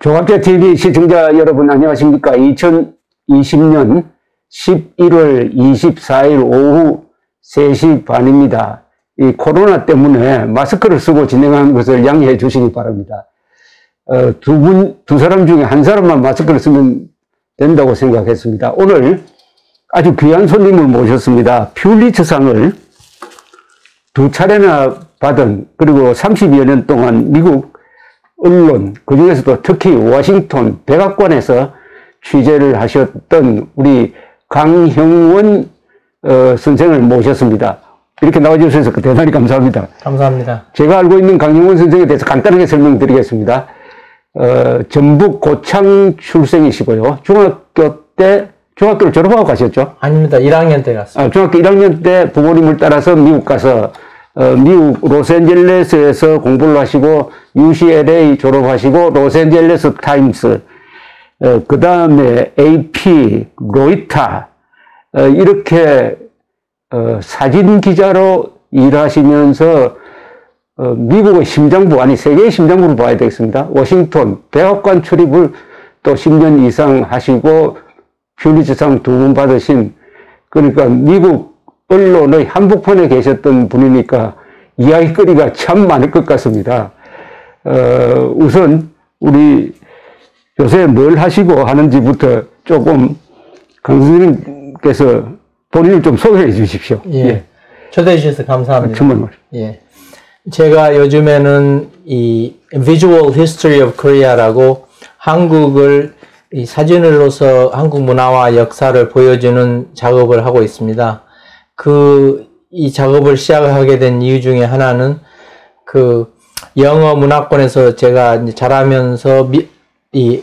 종합대TV 시청자 여러분 안녕하십니까. 2020년 11월 24일 오후 3시 반입니다. 이 코로나 때문에 마스크를 쓰고 진행하는 것을 양해해 주시기 바랍니다. 두 사람 중에 한 사람만 마스크를 쓰면 된다고 생각했습니다. 오늘 아주 귀한 손님을 모셨습니다. 퓰리처상을 2차례나 받은, 그리고 30여 년 동안 미국 언론, 그 중에서도 특히 워싱턴 백악관에서 취재를 하셨던 우리 강형원 선생을 모셨습니다. 이렇게 나와주셔서 대단히 감사합니다. 감사합니다. 제가 알고 있는 강형원 선생에 대해서 간단하게 설명드리겠습니다. 전북 고창 출생이시고요. 중학교를 졸업하고 가셨죠? 아닙니다. 1학년 때 갔습니다. 중학교 1학년 때 부모님을 따라서 미국 가서 미국 로스앤젤레스에서 공부를 하시고 UCLA 졸업하시고 로스앤젤레스 타임스, 그 다음에 AP, 로이터, 이렇게 사진 기자로 일하시면서 미국의 심장부, 아니 세계의 심장부를 봐야 되겠습니다. 워싱턴 백악관 출입을 또 10년 이상 하시고 퓰리처상 2번 받으신, 그러니까 미국 언론의 한복판에 계셨던 분이니까 이야기거리가 참 많을 것 같습니다. 우선 우리 요새 뭘 하시고 하는지부터 조금 강 선생님께서 본인을 좀 소개해 주십시오. 예. 예. 초대해 주셔서 감사합니다. 정말. 예. 제가 요즘에는 이 Visual History of Korea라고 한국을 이 사진으로서 한국 문화와 역사를 보여주는 작업을 하고 있습니다. 이 작업을 시작하게 된 이유 중에 하나는 영어 문화권에서 제가 이제 자라면서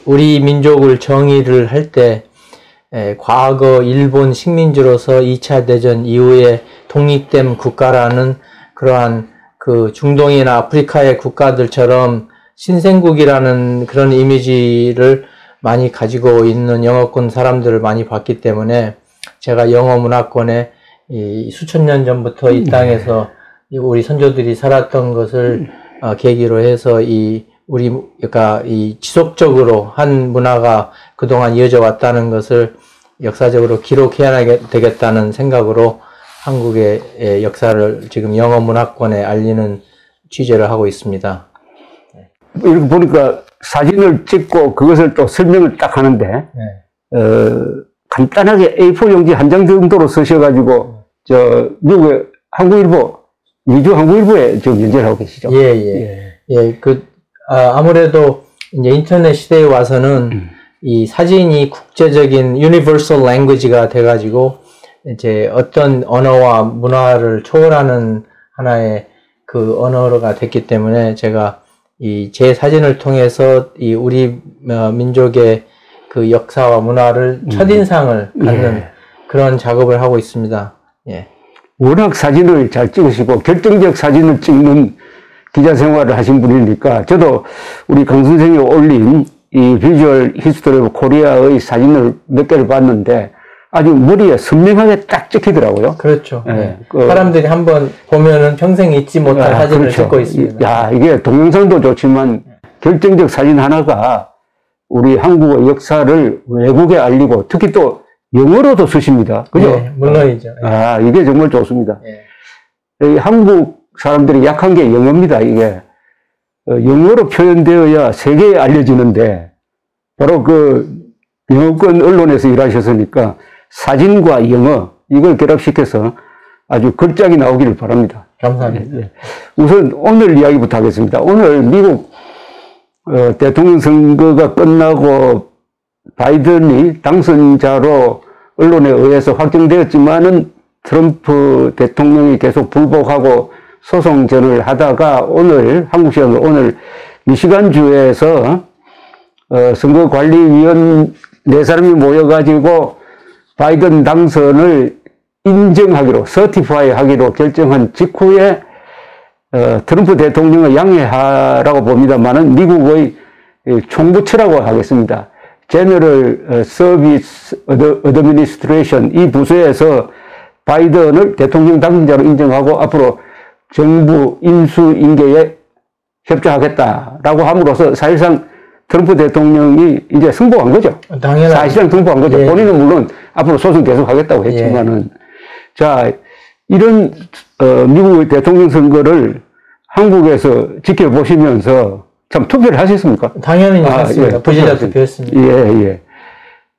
우리 민족을 정의를 할 때 과거 일본 식민지로서 2차 대전 이후에 독립된 국가라는 그러한 중동이나 아프리카의 국가들처럼 신생국이라는 그런 이미지를 많이 가지고 있는 영어권 사람들을 많이 봤기 때문에 제가 영어 문화권에 수천 년 전부터 이 땅에서 우리 선조들이 살았던 것을 계기로 해서 우리가 지속적으로 한 문화가 그동안 이어져 왔다는 것을 역사적으로 기록해야 되겠다는 생각으로 한국의 역사를 지금 영어 문화권에 알리는 취재를 하고 있습니다. 이렇게 보니까 사진을 찍고 그것을 또 설명을 딱 하는데, 네. 간단하게 A4 용지 한 장 정도로 쓰셔가지고, 미국의 한국일보, 미주 한국일보에 지금 연재를 하고 계시죠? 예. 아무래도 이제 인터넷 시대에 와서는 이 사진이 국제적인 universal language가 돼가지고, 이제 어떤 언어와 문화를 초월하는 하나의 언어가 됐기 때문에 제가 제 사진을 통해서 우리 민족의 역사와 문화를 첫인상을 갖는 그런 작업을 하고 있습니다. 예. 워낙 사진을 잘 찍으시고 결정적 사진을 찍는 기자 생활을 하신 분이니까 저도 우리 강 선생이 올린 이 비주얼 히스토리 오브 코리아의 사진을 몇 개를 봤는데 아주 머리에 선명하게 딱 찍히더라고요. 그렇죠. 네. 사람들이 한번 보면은 평생 잊지 못할 사진을 그렇죠. 찍고 있습니다. 이게 동영상도 좋지만 결정적 사진 하나가 우리 한국의 역사를 외국에 알리고 특히 또 영어로도 쓰십니다. 그죠? 네, 물론이죠. 이게 정말 좋습니다. 네. 한국 사람들이 약한 게 영어입니다. 이게 영어로 표현되어야 세계에 알려지는데 바로 영어권 언론에서 일하셨으니까 사진과 영어 이걸 결합시켜서 아주 걸작이 나오기를 바랍니다. 감사합니다. 우선 오늘 이야기부터 하겠습니다. 오늘 미국 대통령 선거가 끝나고 바이든이 당선자로 언론에 의해서 확정되었지만은 트럼프 대통령이 계속 불복하고 소송전을 하다가 한국 시간으로 오늘 미시간주에서 선거관리위원 4사람이 모여가지고 바이든 당선을 인정하기로, 서티파이 하기로 결정한 직후에, 트럼프 대통령을 양해하라고 봅니다만은 미국의 총부처라고 하겠습니다. 제너럴 서비스 어드미니스트레이션, 이 부서에서 바이든을 대통령 당선자로 인정하고 앞으로 정부 인수인계에 협조하겠다라고 함으로써 사실상 트럼프 대통령이 이제 승복한 거죠. 당연하죠. 사실상 승복한 거죠. 예. 본인은 물론 앞으로 소송 계속 하겠다고 했지만은. 자, 이런, 미국 대통령 선거를 한국에서 지켜보시면서 참 투표를 하셨습니까? 당연히 했습니다. 예, 부실자 투표했습니다. 예, 예.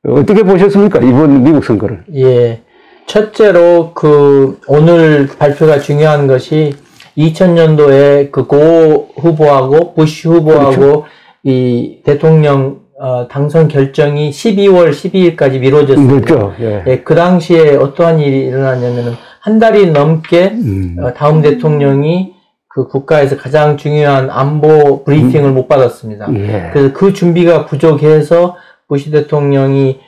어떻게 보셨습니까? 이번 미국 선거를. 예. 첫째로 오늘 발표가 중요한 것이 2000년도에 그 고 후보하고 부시 후보하고 그렇죠. 이 대통령 당선 결정이 12월 12일까지 미뤄졌습니다. 그렇죠. 예. 예, 그 당시에 어떠한 일이 일어났냐면은 한 달이 넘게 다음 대통령이 그 국가에서 가장 중요한 안보 브리핑을 못 받았습니다. 예. 그래서 그 준비가 부족해서 부시 대통령이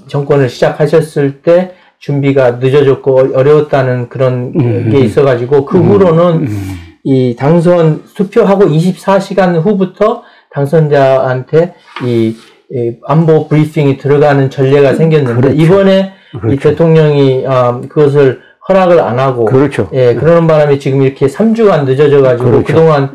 정권을 시작하셨을 때 준비가 늦어졌고 어려웠다는 그런 게 있어가지고 그 후로는 이 당선 투표하고 24시간 후부터 당선자한테 이 안보 브리핑이 들어가는 전례가 생겼는데 그렇죠. 이번에 그렇죠. 이 대통령이 그것을 허락을 안 하고 그렇죠. 예, 그러는 바람에 지금 이렇게 3주간 늦어져 가지고 그렇죠. 그동안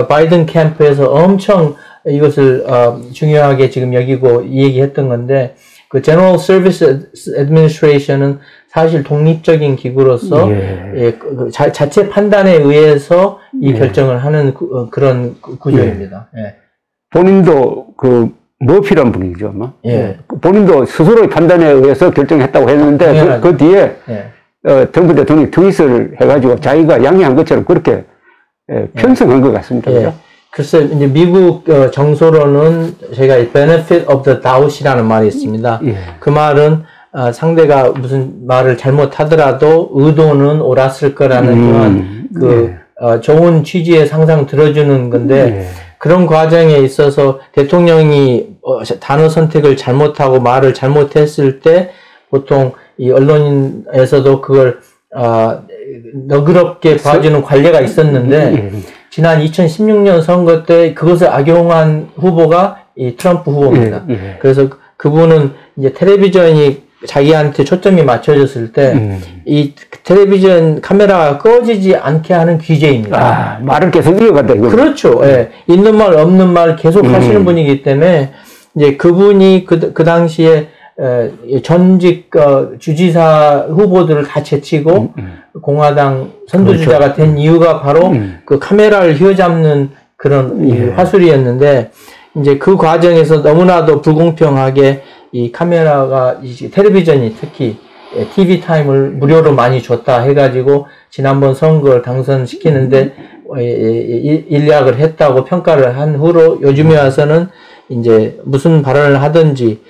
바이든 캠프에서 엄청 이것을 중요하게 지금 여기고 얘기했던 건데 그 General Service Administration은 사실 독립적인 기구로서 예. 자체 판단에 의해서 이 결정을 하는 그런 구조입니다. 예. 본인도 머피란 분이죠, 아마. 예. 본인도 스스로의 판단에 의해서 결정했다고 했는데 그 뒤에 트럼프 대통령이 트윗을 해가지고 자기가 양해한 것처럼 그렇게 편성한 것 같습니다. 예. 글쎄, 이제 미국 정서로는 제가 benefit of the doubt이라는 말이 있습니다. 예. 그 말은 상대가 무슨 말을 잘못하더라도 의도는 옳았을 거라는 그런 좋은 취지의 상상 들어주는 건데 그런 과정에 있어서 대통령이 단어 선택을 잘못하고 말을 잘못했을 때 보통 이 언론에서도 그걸 너그럽게 봐주는 관례가 있었는데 지난 2016년 선거 때 그것을 악용한 후보가 이 트럼프 후보입니다. 그래서 그분은 이제 텔레비전이 자기한테 초점이 맞춰졌을 때 이 텔레비전 카메라가 꺼지지 않게 하는 규제입니다. 말을 계속 이어간다 이거. 그렇죠. 예. 있는 말 없는 말 계속 하시는 분이기 때문에 이제 그분이 그 당시에 전직 주지사 후보들을 다 제치고 공화당 선두주자가 된 이유가 바로 그 카메라를 휘어잡는 그런 이 화술이었는데 이제 그 과정에서 너무나도 불공평하게 이 카메라가 이제 텔레비전이 특히 TV 타임을 무료로 많이 줬다 해가지고 지난번 선거를 당선시키는데 일약을 했다고 평가를 한 후로 요즘에 와서는 이제 무슨 발언을 하든지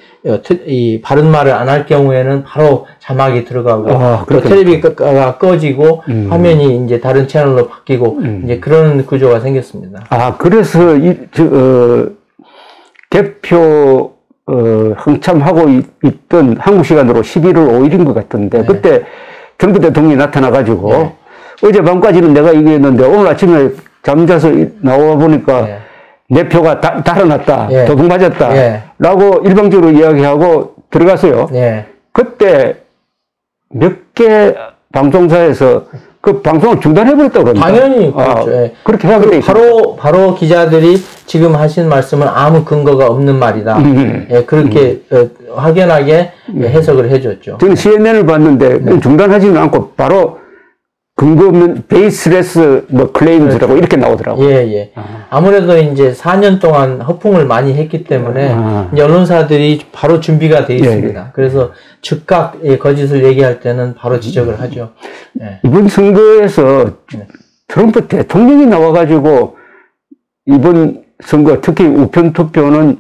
이 바른 말을 안 할 경우에는 바로 자막이 들어가고 또 텔레비가 꺼지고 화면이 이제 다른 채널로 바뀌고 이제 그런 구조가 생겼습니다. 그래서 개표 한참 하고 있던 한국 시간으로 11월 5일인 것 같은데 그때 트럼프 대통령이 나타나가지고 어젯밤까지는 내가 이겼는데 오늘 아침에 잠자서 나와 보니까 내 표가 달아났다. 도둑 맞았다. 라고 일방적으로 이야기하고 들어갔어요. 그때 몇 개 방송사에서 그 방송을 중단해버렸다고 그럽니다. 당연히 그렇죠. 그렇게 해야겠다. 바로 기자들이 지금 하신 말씀은 아무 근거가 없는 말이다. 그렇게 확연하게 해석을 해줬죠. 저는 CNN을 봤는데 중단하지는 않고 바로 근거 없는 베이스레스 클레임즈라고 이렇게 나오더라고요. 아무래도 이제 4년 동안 허풍을 많이 했기 때문에 이제 언론사들이 바로 준비가 되어 있습니다. 그래서 즉각 거짓을 얘기할 때는 바로 지적을 하죠. 이번 선거에서 트럼프 대통령이 나와가지고 이번 선거 특히 우편 투표는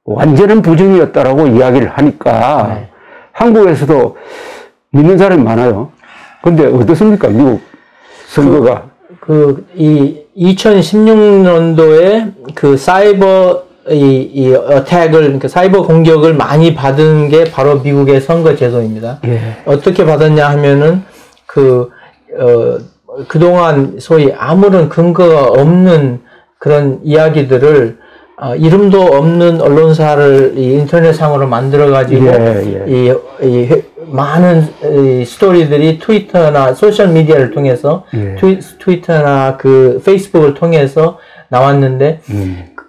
완전한 부정이었다라고 이야기를 하니까 한국에서도 믿는 사람이 많아요. 근데 어떻습니까? 미국 선거가. 이 2016년도에 그 사이버 어택을, 그러니까 사이버 공격을 많이 받은 게 바로 미국의 선거 제도입니다. 어떻게 받았냐 하면은 그동안 소위 아무런 근거가 없는 그런 이야기들을 이름도 없는 언론사를 인터넷상으로 만들어가지고 많은 스토리들이 트위터나 소셜 미디어를 통해서 트위터나 그 페이스북을 통해서 나왔는데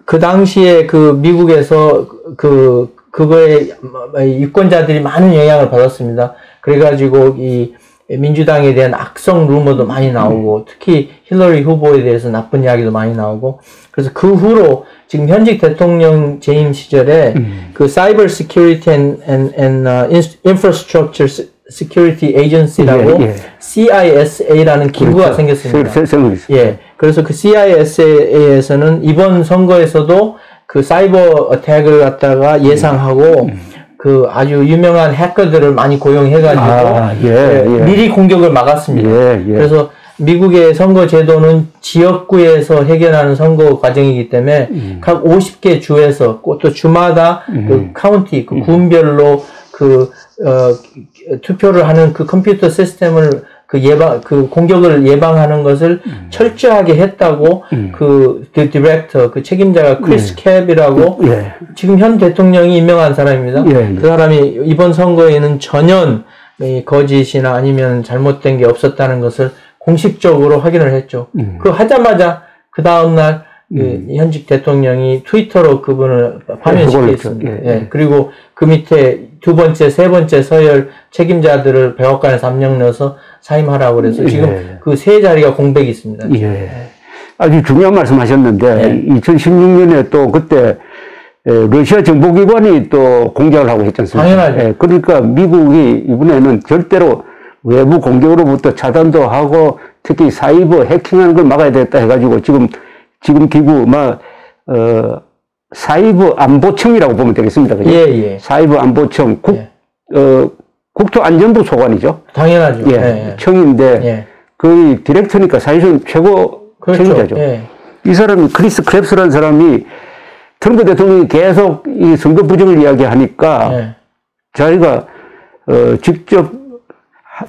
그 당시에 그 미국에서 그거에 유권자들이 많은 영향을 받았습니다. 그래가지고 이 민주당에 대한 악성 루머도 많이 나오고 특히 힐러리 후보에 대해서 나쁜 이야기도 많이 나오고 그래서 그 후로 지금 현직 대통령 재임 시절에 그 Cyber Security and Infrastructure Security Agency라고 CISA라는 기구가 생겼습니다. 예, 그래서 그 CISA에서는 이번 선거에서도 그 사이버 어택을 갖다가 예상하고 그 아주 유명한 해커들을 많이 고용해가지고 미리 공격을 막았습니다. 그래서 미국의 선거 제도는 지역구에서 해결하는 선거 과정이기 때문에 각 50개 주에서 또 주마다 그 카운티, 그 군별로 투표를 하는 그 컴퓨터 시스템을 그 공격을 예방하는 것을 철저하게 했다고 그 디렉터, 그 책임자가 크리스 캡이라고 지금 현 대통령이 임명한 사람입니다. 그 사람이 이번 선거에는 전혀 거짓이나 아니면 잘못된 게 없었다는 것을 공식적으로 확인을 했죠. 그 하자마자 그 다음날 현직 대통령이 트위터로 그분을 파면시켰습니다. 그리고 그 밑에 두 번째, 세 번째 서열 책임자들을 백악관에서 압력 넣어서 사임하라고 그래서 지금 그 세 자리가 공백이 있습니다. 아주 중요한 말씀 하셨는데 2016년에 또 그때 러시아 정보기관이 또 공격을 하고 했지 않습니까? 당연하죠. 그러니까 미국이 이번에는 절대로 외부 공격으로부터 차단도 하고 특히 사이버 해킹하는 걸 막아야 되겠다 해가지고 지금 기구 사이버 안보청이라고 보면 되겠습니다. 그죠? 사이버 안보청 국토안전부 소관이죠. 당연하죠. 청인데 거의 디렉터니까 사실은 최고 책임자죠. 이 사람이 크리스 크랩스라는 사람이 트럼프 대통령이 계속 이 선거 부정을 이야기하니까 자기가 직접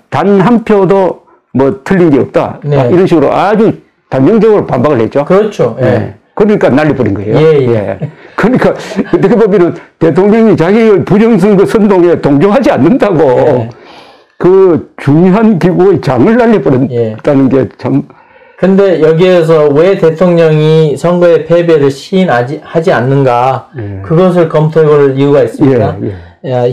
단 한 표도 뭐 틀린 게 없다. 이런 식으로 아주 단정적으로 반박을 했죠. 그렇죠. 그러니까 날려버린 거예요. 그러니까 어떻게 보면 대통령이 자기 부정선거 선동에 동조하지 않는다고 그 중요한 기구의 장을 날려버렸다는 게 참. 근데 여기에서 왜 대통령이 선거의 패배를 시인하지 않는가 그것을 검토해볼 이유가 있습니다.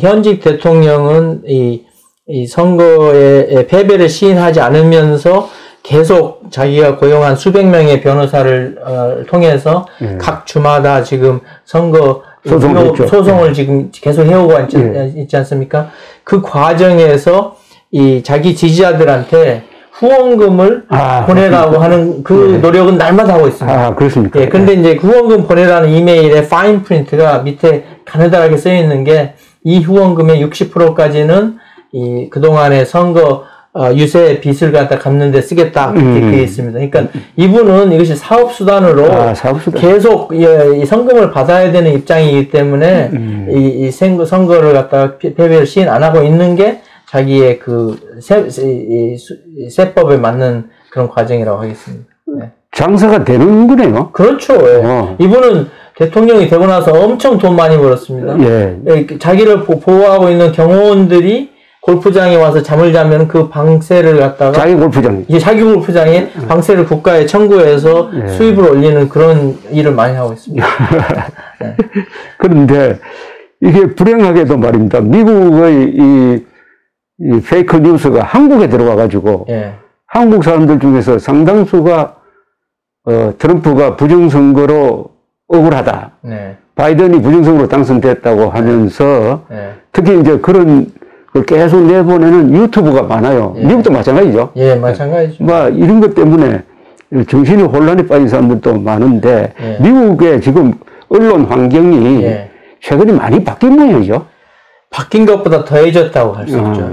현직 대통령은 이 선거의 패배를 시인하지 않으면서 계속 자기가 고용한 수백 명의 변호사를 통해서 각 주마다 지금 선거 소송을 지금 계속 해오고 있지 않습니까? 그 과정에서 이 자기 지지자들한테 후원금을 보내라고 하는 그 노력은 날마다 하고 있습니다. 그렇습니까? 근데 이제 후원금 보내라는 이메일에 파인 프린트가 밑에 가느다랗게 써 있는 게 이 후원금의 60%까지는 이 그동안의 선거 유세 빚을 갖다 갚는 데 쓰겠다 그렇게 되어 있습니다. 그러니까 이분은 이것이 사업수단으로 계속 이 성금을 받아야 되는 입장이기 때문에 이 선거를 갖다가 패배를 시인 안 하고 있는 게 자기의 그 세법에 맞는 그런 과정이라고 하겠습니다. 장사가 되는 거네요. 그렇죠. 이분은 대통령이 되고 나서 엄청 돈 많이 벌었습니다. 자기를 보호하고 있는 경호원들이 골프장에 와서 잠을 자면 그 방세를 갖다가 자기 골프장에 방세를 국가에 청구해서 수입을 올리는 그런 일을 많이 하고 있습니다. 그런데 이게 불행하게도 말입니다. 미국의 이 페이크 뉴스가 한국에 들어와 가지고 한국 사람들 중에서 상당수가 트럼프가 부정선거로 억울하다. 바이든이 부정선거로 당선됐다고 하면서 특히 이제 그런 걸 계속 내보내는 유튜브가 많아요. 미국도 마찬가지죠. 마찬가지죠. 이런 것 때문에 정신이 혼란에 빠진 사람들도 많은데 미국의 지금 언론 환경이 최근에 많이 바뀐 모양이죠. 바뀐 것보다 더해졌다고 할 수 있죠.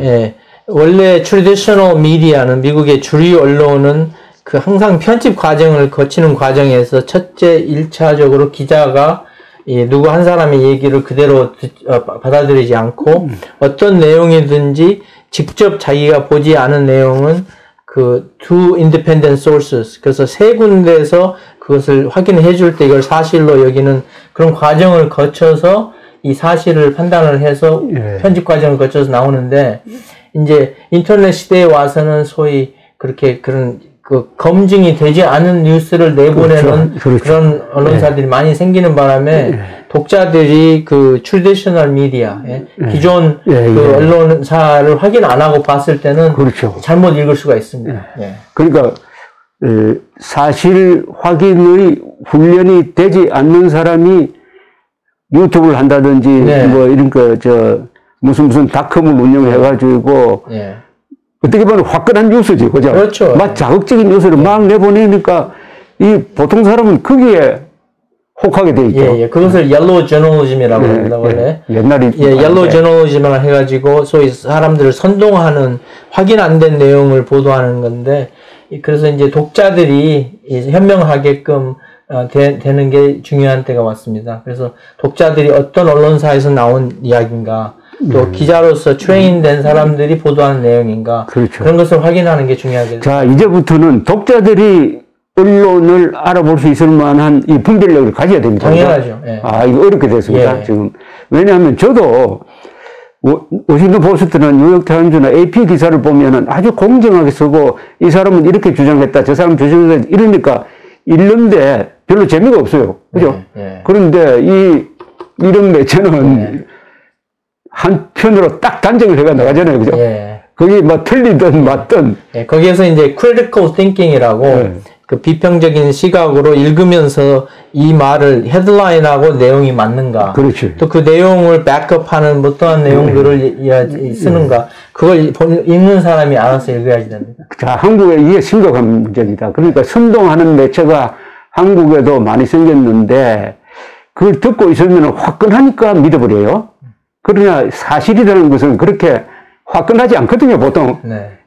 원래 트래디셔널 미디어는 미국의 주류 언론은 그 항상 편집 과정을 거치는 과정에서 첫째 1차적으로 기자가 누구 한 사람의 얘기를 그대로 받아들이지 않고 어떤 내용이든지 직접 자기가 보지 않은 내용은 그 two independent sources 그래서 세 군데에서 그것을 확인해 줄 때 이걸 사실로 여기는 그런 과정을 거쳐서 이 사실을 판단을 해서 편집 과정을 거쳐서 나오는데 이제 인터넷 시대에 와서는 소위 그렇게 그런 그 검증이 되지 않은 뉴스를 내보내는 그렇죠. 그런 언론사들이 많이 생기는 바람에 독자들이 그 트래디셔널 미디어, 기존 그 언론사를 확인 안 하고 봤을 때는 그렇죠. 잘못 읽을 수가 있습니다. 그러니까 사실 확인의 훈련이 되지 않는 사람이 유튜브를 한다든지 뭐 이런 거 무슨 닷컴을 운영해가지고 어떻게 보면 화끈한 뉴스지, 그죠? 그렇죠. 막 자극적인 뉴스를 막 내보내니까 이 보통 사람은 거기에 혹하게 돼 있죠. 그것을 옐로우 저널리즘이라고 합니다, 원래. 옛날에. 옐로우 저널리즘을 해가지고 소위 사람들을 선동하는 확인 안 된 내용을 보도하는 건데, 그래서 이제 독자들이 현명하게끔 되는 게 중요한 때가 왔습니다. 그래서 독자들이 어떤 언론사에서 나온 이야기인가, 또 기자로서 트레인된 사람들이 보도하는 내용인가, 그렇죠. 그런 것을 확인하는 게 중요하겠죠. 자, 이제부터는 독자들이 언론을 알아볼 수 있을 만한 이 분별력을 가져야 됩니다. 당연하죠. 이거 어렵게 됐습니다. 지금. 왜냐하면 저도 워싱턴 포스트나 뉴욕타임즈나 AP 기사를 보면은 아주 공정하게 쓰고 이 사람은 이렇게 주장했다, 저 사람은 주장했다, 이러니까 읽는데 별로 재미가 없어요. 그죠? 그런데 이런 매체는 한편으로 딱 단정을 해가 나가잖아요. 그죠? 거기 뭐 틀리든 맞든. 거기에서 이제 critical thinking이라고 그 비평적인 시각으로 읽으면서 이 말을 헤드라인하고 내용이 맞는가. 그렇죠. 또 그 내용을 백업하는 어떠한 내용들을 쓰는가. 그걸 읽는 사람이 알아서 읽어야지 됩니다. 자, 한국에 이게 심각한 문제입니다. 그러니까 선동하는 매체가 한국에도 많이 생겼는데 그걸 듣고 있으면 화끈하니까 믿어버려요. 그러나 사실이라는 것은 그렇게 화끈하지 않거든요, 보통.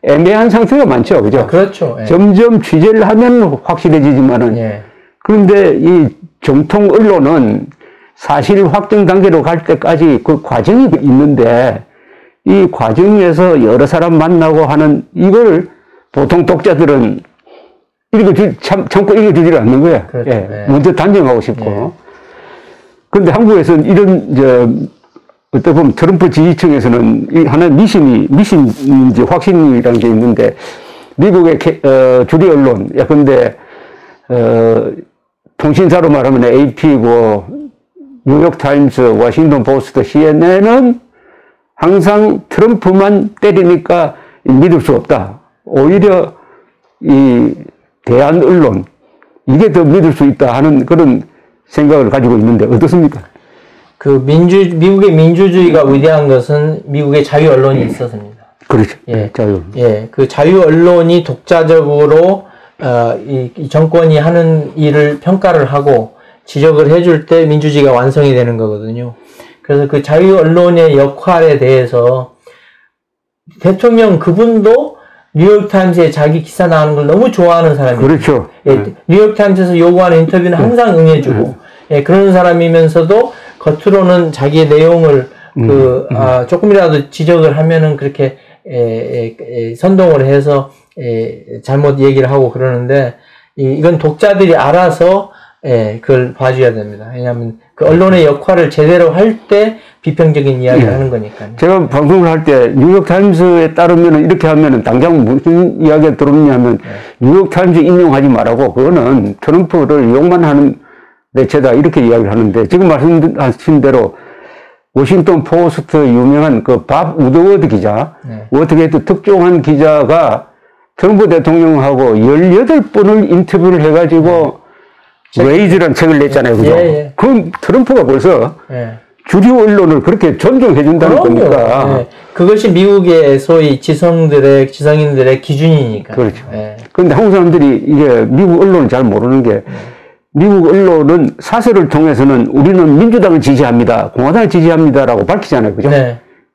애매한 상태가 많죠, 그죠? 그렇죠. 점점 취재를 하면 확실해지지만은. 그런데 이 정통 언론은 사실 확정 단계로 갈 때까지 그 과정이 있는데 이 과정에서 여러 사람 만나고 하는 이걸 보통 독자들은 참고 읽어주지를 않는 거예요. 그렇죠. 먼저 단정하고 싶고. 그런데 한국에서는 이런, 어떻게 보면 트럼프 지지층에서는 이 하나의 미신인지 확신이라는 게 있는데, 미국의 주류 언론, 예컨대, 통신사로 말하면 AP고, 뉴욕타임스, 워싱턴 포스트, CNN은 항상 트럼프만 때리니까 믿을 수 없다. 오히려 이 대한 언론, 이게 더 믿을 수 있다 하는 그런 생각을 가지고 있는데 어떻습니까? 미국의 민주주의가 위대한 것은 미국의 자유 언론이 있어서입니다. 그렇죠. 자유. 그 자유 언론이 독자적으로 이 정권이 하는 일을 평가를 하고 지적을 해줄 때 민주주의가 완성이 되는 거거든요. 그래서 그 자유 언론의 역할에 대해서 대통령 그분도 뉴욕타임스에 자기 기사 나오는 걸 너무 좋아하는 사람이에요. 그렇죠. 뉴욕타임스에서 요구하는 인터뷰는 항상 응해주고 그런 사람이면서도 겉으로는 자기의 내용을 조금이라도 지적을 하면은 그렇게 선동을 해서 잘못 얘기를 하고 그러는데 이건 독자들이 알아서 그걸 봐줘야 됩니다. 왜냐하면 그 언론의 역할을 제대로 할 때 비평적인 이야기를 하는 거니까요. 제가 방송을 할 때 뉴욕타임스에 따르면 이렇게 하면은 당장 무슨 이야기가 들어오느냐 하면 뉴욕타임스 인용하지 말라고 그거는 트럼프를 욕만 하는 매체다 이렇게 이야기를 하는데 지금 말씀하신 대로 워싱턴 포스트 유명한 그 밥 우드워드 기자, 워터게이트 특종한 기자가 트럼프 대통령하고 18번을 인터뷰를 해가지고 레이즈라는 책을 냈잖아요. 그죠? 그럼 트럼프가 벌써 주류 언론을 그렇게 존중해준다는 겁니까? 그것이 미국의 소위 지성인들의 기준이니까. 그렇죠. 그런데 한국 사람들이 이게 미국 언론을 잘 모르는 게 미국 언론은 사설을 통해서는 우리는 민주당을 지지합니다. 공화당을 지지합니다라고 밝히잖아요. 그죠?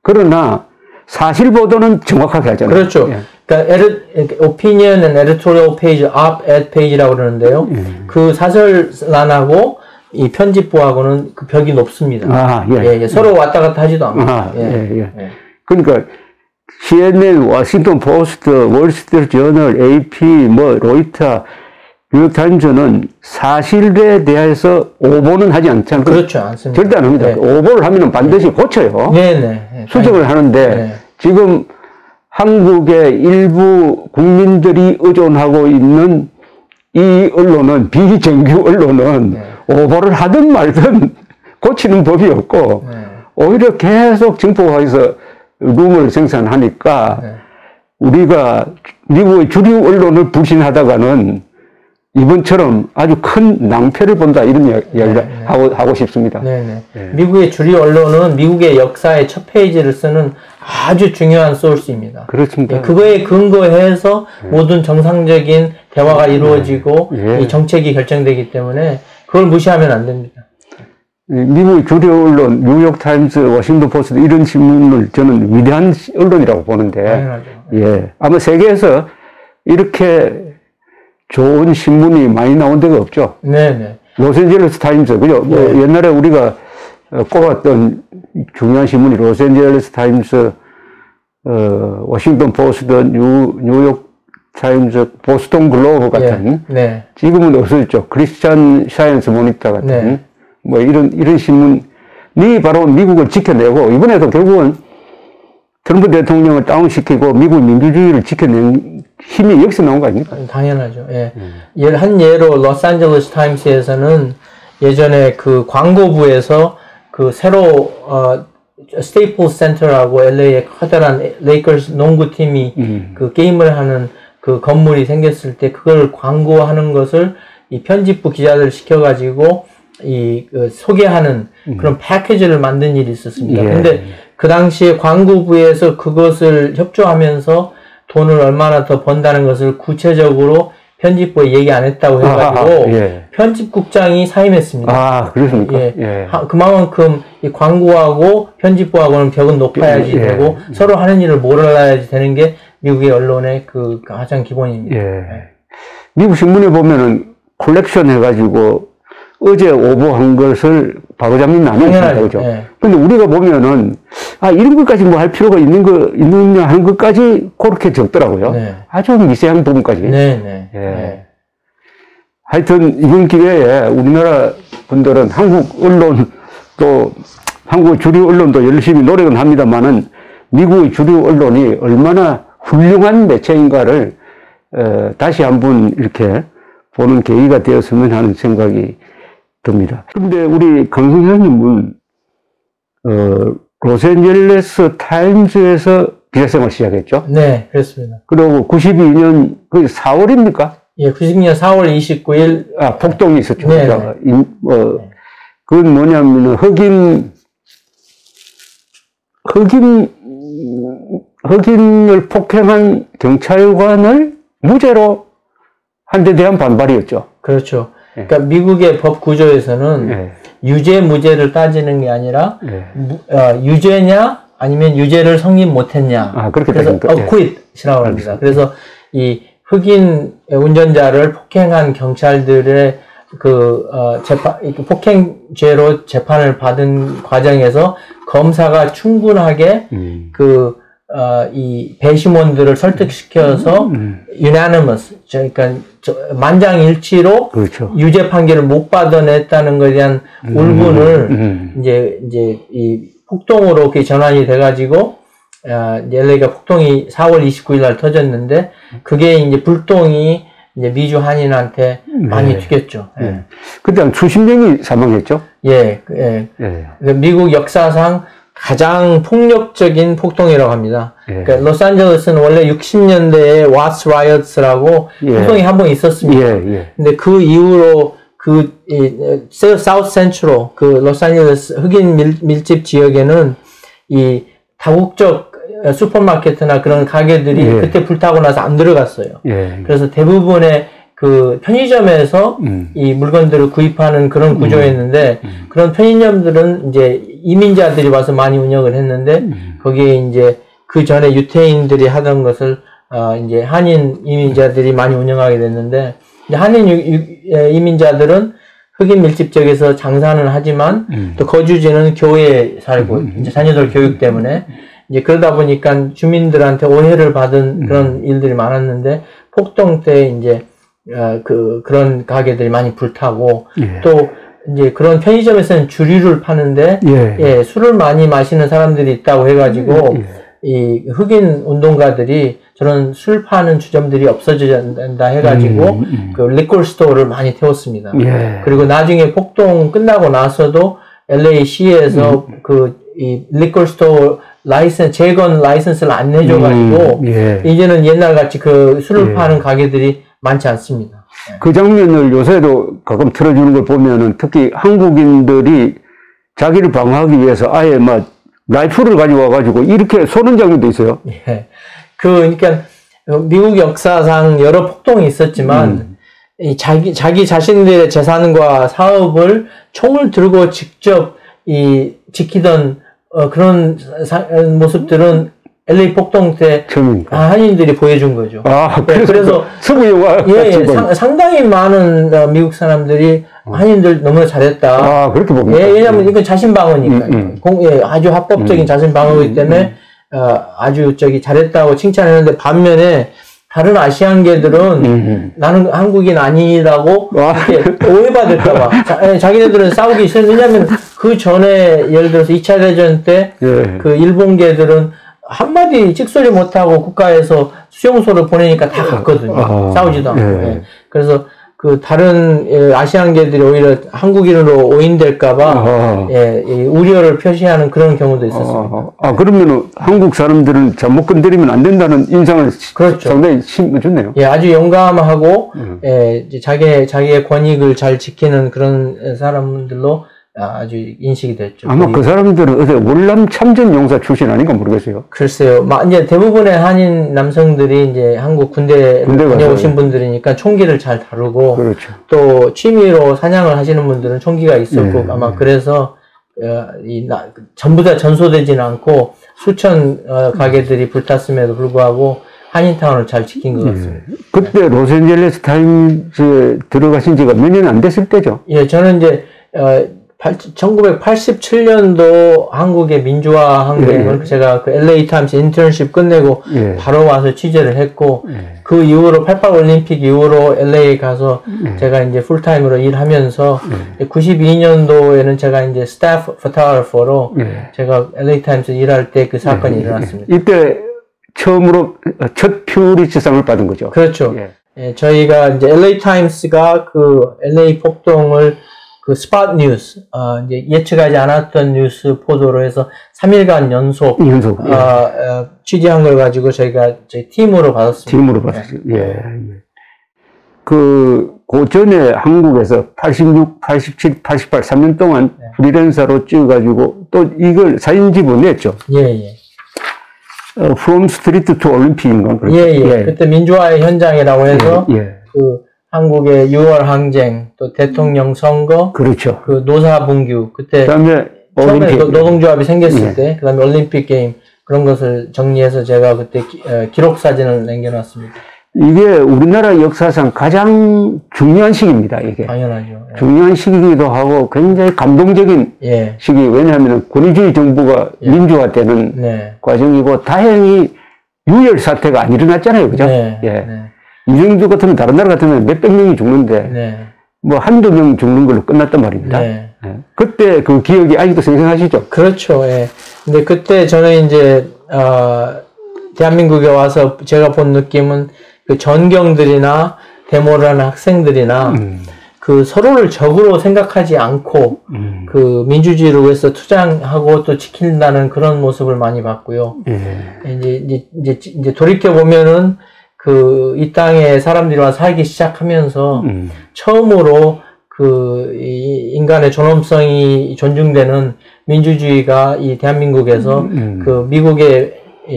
그러나 사실 보도는 정확하게 하잖아요. 그렇죠. 그러니까 opinion and editorial page, op-ed page라고 그러는데요. 그 사설란하고 이 편집부하고는 그 벽이 높습니다. 서로 왔다 갔다 하지도 않고. 그러니까 CNN, 워싱턴 포스트, 월스트리트 저널, AP, 로이터, 뉴욕타임즈는 사실에 대해서 오보는 하지 않잖아요. 그렇죠. 않습니다. 절대 안 합니다. 오보를 하면 반드시 고쳐요. 수정을 하는데 지금 한국의 일부 국민들이 의존하고 있는 이 언론은, 비정규 언론은 오보를 하든 말든 고치는 법이 없고 오히려 계속 정보화해서 루머를 생산하니까 우리가 미국의 주류 언론을 불신하다가는 이번처럼 아주 큰 낭패를 본다, 이런 이야기를 하고 싶습니다. 미국의 주류 언론은 미국의 역사의 첫 페이지를 쓰는 아주 중요한 소스입니다. 그렇습니다. 그거에 근거해서 모든 정상적인 대화가 이루어지고 이 정책이 결정되기 때문에 그걸 무시하면 안 됩니다. 미국의 주류 언론, 뉴욕타임스, 워싱턴 포스트, 이런 신문을 저는 위대한 언론이라고 보는데, 당연하죠. 아마 세계에서 이렇게 좋은 신문이 많이 나온 데가 없죠. 로스앤젤레스 타임스, 그죠? 옛날에 우리가 꼽았던 중요한 신문이 로스앤젤레스 타임스, 워싱턴 포스트, 뉴욕 타임스, 보스턴 글로브 같은, 지금은 없어졌죠. 크리스찬 사이언스 모니터 같은, 뭐 이런 신문이 바로 미국을 지켜내고, 이번에도 결국은 트럼프 대통령을 다운시키고 미국 민주주의를 지켜낸 힘이 여기서 나온 거 아닙니까? 당연하죠. 한 예로 로스앤젤레스 타임스에서는 예전에 그 광고부에서 그 새로 스테이플스 센터라고 LA의 커다란 레이커스 농구팀이 그 게임을 하는 그 건물이 생겼을 때 그걸 광고하는 것을 이 편집부 기자들 시켜가지고 소개하는 그런 패키지를 만든 일이 있었습니다. 근데 그 당시에 광고부에서 그것을 협조하면서 돈을 얼마나 더 번다는 것을 구체적으로 편집부에 얘기 안 했다고 해가지고 편집국장이 사임했습니다. 그렇습니까? 그만큼 이 광고하고 편집부하고는 벽은 높아야지 되고 서로 하는 일을 몰라야지 되는 게 미국의 언론의 그 가장 기본입니다. 미국 신문에 보면은 콜렉션 해가지고 어제 오보한 것을 바로잡는 나누는 거죠. 근데 우리가 보면은, 이런 것까지 뭐 할 필요가 있느냐 하는 것까지 그렇게 적더라고요. 아주 미세한 부분까지. 하여튼, 이번 기회에 우리나라 분들은 한국 언론, 또 한국 주류 언론도 열심히 노력은 합니다만은, 미국의 주류 언론이 얼마나 훌륭한 매체인가를, 다시 한번 이렇게 보는 계기가 되었으면 하는 생각이 듭니다. 그런데 우리 강 선생님은 로스앤젤레스 타임즈에서 기자생활 시작했죠? 네, 그렇습니다. 그리고 92년 그 4월입니까? 92년 4월 29일 폭동이 있었죠. 그건 뭐냐면 흑인을 폭행한 경찰관을 무죄로 한 데 대한 반발이었죠. 그렇죠. 그러니까 미국의 법 구조에서는 유죄 무죄를 따지는 게 아니라 유죄냐 아니면 유죄를 성립 못했냐. 그래서 acquit이라고 합니다. 그래서 이 흑인 운전자를 폭행한 경찰들의 폭행죄로 재판을 받은 과정에서 검사가 충분하게 이 배심원들을 설득시켜서 unanimous, 그러니까 만장일치로 유죄 판결을 못 받아냈다는 것에 대한 울분을 이제 이 폭동으로 그게 전환이 돼가지고 LA가 폭동이 4월 29일 날 터졌는데 그게 이제 불똥이 이제 미주 한인한테 많이 튀겼죠. 그때 한 수십 명이 사망했죠. 미국 역사상 가장 폭력적인 폭동이라고 합니다. 그러니까 로스앤젤레스는 원래 60년대에 Watts Riots라고 폭동이 한 번 있었습니다. 근데 그 이후로 사우스 센트럴, 로스앤젤레스 흑인 밀집 지역에는 이 다국적 슈퍼마켓이나 그런 가게들이 그때 불타고 나서 안 들어갔어요. 그래서 대부분의 그 편의점에서 이 물건들을 구입하는 그런 구조였는데 그런 편의점들은 이제 이민자들이 와서 많이 운영을 했는데 거기에 이제 그 전에 유태인들이 하던 것을 이제 한인 이민자들이 많이 운영하게 됐는데 이제 한인 이민자들은 흑인 밀집 지역에서 장사는 하지만 또 거주지는 교회에 살고 이제 자녀들 교육 때문에 이제 그러다 보니까 주민들한테 오해를 받은 그런 일들이 많았는데 폭동 때 이제 그런 가게들이 많이 불타고 또 이제 그런 편의점에서는 주류를 파는데 술을 많이 마시는 사람들이 있다고 해가지고 이 흑인 운동가들이 저런 술 파는 주점들이 없어져야 된다 해가지고 그 리콜 스토어를 많이 태웠습니다. 예. 그리고 나중에 폭동 끝나고 나서도 LA 시에서 이 리콜 스토어 재건 라이선스를 안 내줘가지고 예. 이제는 옛날같이 그 술을 파는 가게들이 많지 않습니다. 그 장면을 요새도 가끔 틀어주는 걸 보면은 특히 한국인들이 자기를 방어하기 위해서 아예 막 라이플을 가져와가지고 이렇게 쏘는 장면도 있어요. 예. 그러니까 미국 역사상 여러 폭동이 있었지만 이 자기 자신들의 재산과 사업을 총을 들고 직접 지키던 그런 모습들은 LA 폭동 때 한인들이 보여준 거죠. 그래서 서구 영화 상당히 많은 미국 사람들이 한인들 너무나 잘했다. 그렇게 봅니다. 왜냐하면 이건 자신 방어니까요. 아주 합법적인 자신 방어이기 때문에 아주 잘했다고 칭찬했는데 반면에 다른 아시안계들은 나는 한국인 아니라고 이렇게 오해받을까봐 자기네들은 싸우기 싫어. 왜냐하면 그 전에 예를 들어서 2차 대전 때 그 일본계들은 한마디 찍소리 못하고 국가에서 수용소를 보내니까 다 갔거든요. 싸우지도 않고. 그래서 그 다른 아시안계들이 오히려 한국인으로 오인될까봐 우려를 표시하는 그런 경우도 있었습니다. 그러면은 한국 사람들은 잘못 건드리면 안 된다는 인상을 그렇죠. 상당히 심어줬네요. 아주 용감하고 자기의 권익을 잘 지키는 그런 사람들로 아주 인식이 됐죠. 아마 그 사람들은 어디 월남 참전 용사 출신 아닌가 모르겠어요. 글쎄요. 이제 대부분의 한인 남성들이 이제 한국 군대 다녀오신 분들이니까 총기를 잘 다루고 그렇죠. 또 취미로 사냥을 하시는 분들은 총기가 있었고 아마 그래서 전부 다 전소되지는 않고 수천 가게들이 불탔음에도 불구하고 한인타운을 잘 지킨 것 같습니다. 그때 로스앤젤레스 타임즈에 들어가신 지가 몇 년 안 됐을 때죠? 저는 이제 1987년도 한국의 민주화한 거예요. 제가 그 LA 타임스 인턴십 끝내고 바로 와서 취재를 했고 그 이후로 88 올림픽 이후로 LA 가서 제가 이제 풀타임으로 일하면서 92년도에는 제가 이제 스태프 포토그래퍼로 제가 LA 타임스 일할 때 그 사건이 일어났습니다. 이때 처음으로 첫 퓨리츠상을 받은 거죠. 그렇죠. 저희가 이제 LA 타임스가 그 LA 폭동을 그 스팟 뉴스, 이제 예측하지 않았던 뉴스 보도로 해서 3일간 연속 취재한 걸 가지고 저희 팀으로 받았습니다. 팀으로 받았어요. 그 전에 한국에서 86, 87, 88, 3년 동안 프리랜서로 찍어가지고 또 이걸 사진집을 냈죠. From Street to Olym픽인가? 그때 민주화의 현장이라고 해서 그 한국의 6월 항쟁, 또 대통령 선거, 그렇죠. 그 노사분규, 그때 그다음에 처음에 노동조합이 생겼을 때, 그다음에 올림픽 게임 그런 것을 정리해서 제가 그때 기록 사진을 남겨놨습니다. 이게 우리나라 역사상 가장 중요한 시기입니다. 이게 당연하죠. 중요한 시기이기도 하고 굉장히 감동적인 시기. 왜냐하면 권위주의 정부가 민주화되는 과정이고 다행히 유혈 사태가 안 일어났잖아요, 그죠? 이 정도 같으면 다른 나라 같으면 몇백 명이 죽는데 뭐 한두 명 죽는 걸로 끝났단 말입니다. 그때 그 기억이 아직도 생생하시죠? 그렇죠. 근데 그때 저는 이제 대한민국에 와서 제가 본 느낌은 그 전경들이나 데모를 하는 학생들이나 그 서로를 적으로 생각하지 않고 그 민주주의를 위해서 투쟁하고 또 지킨다는 그런 모습을 많이 봤고요. 이제 돌이켜 보면은 이 땅에 사람들이 와서 살기 시작하면서 처음으로 인간의 존엄성이 존중되는 민주주의가 이 대한민국에서 그 미국의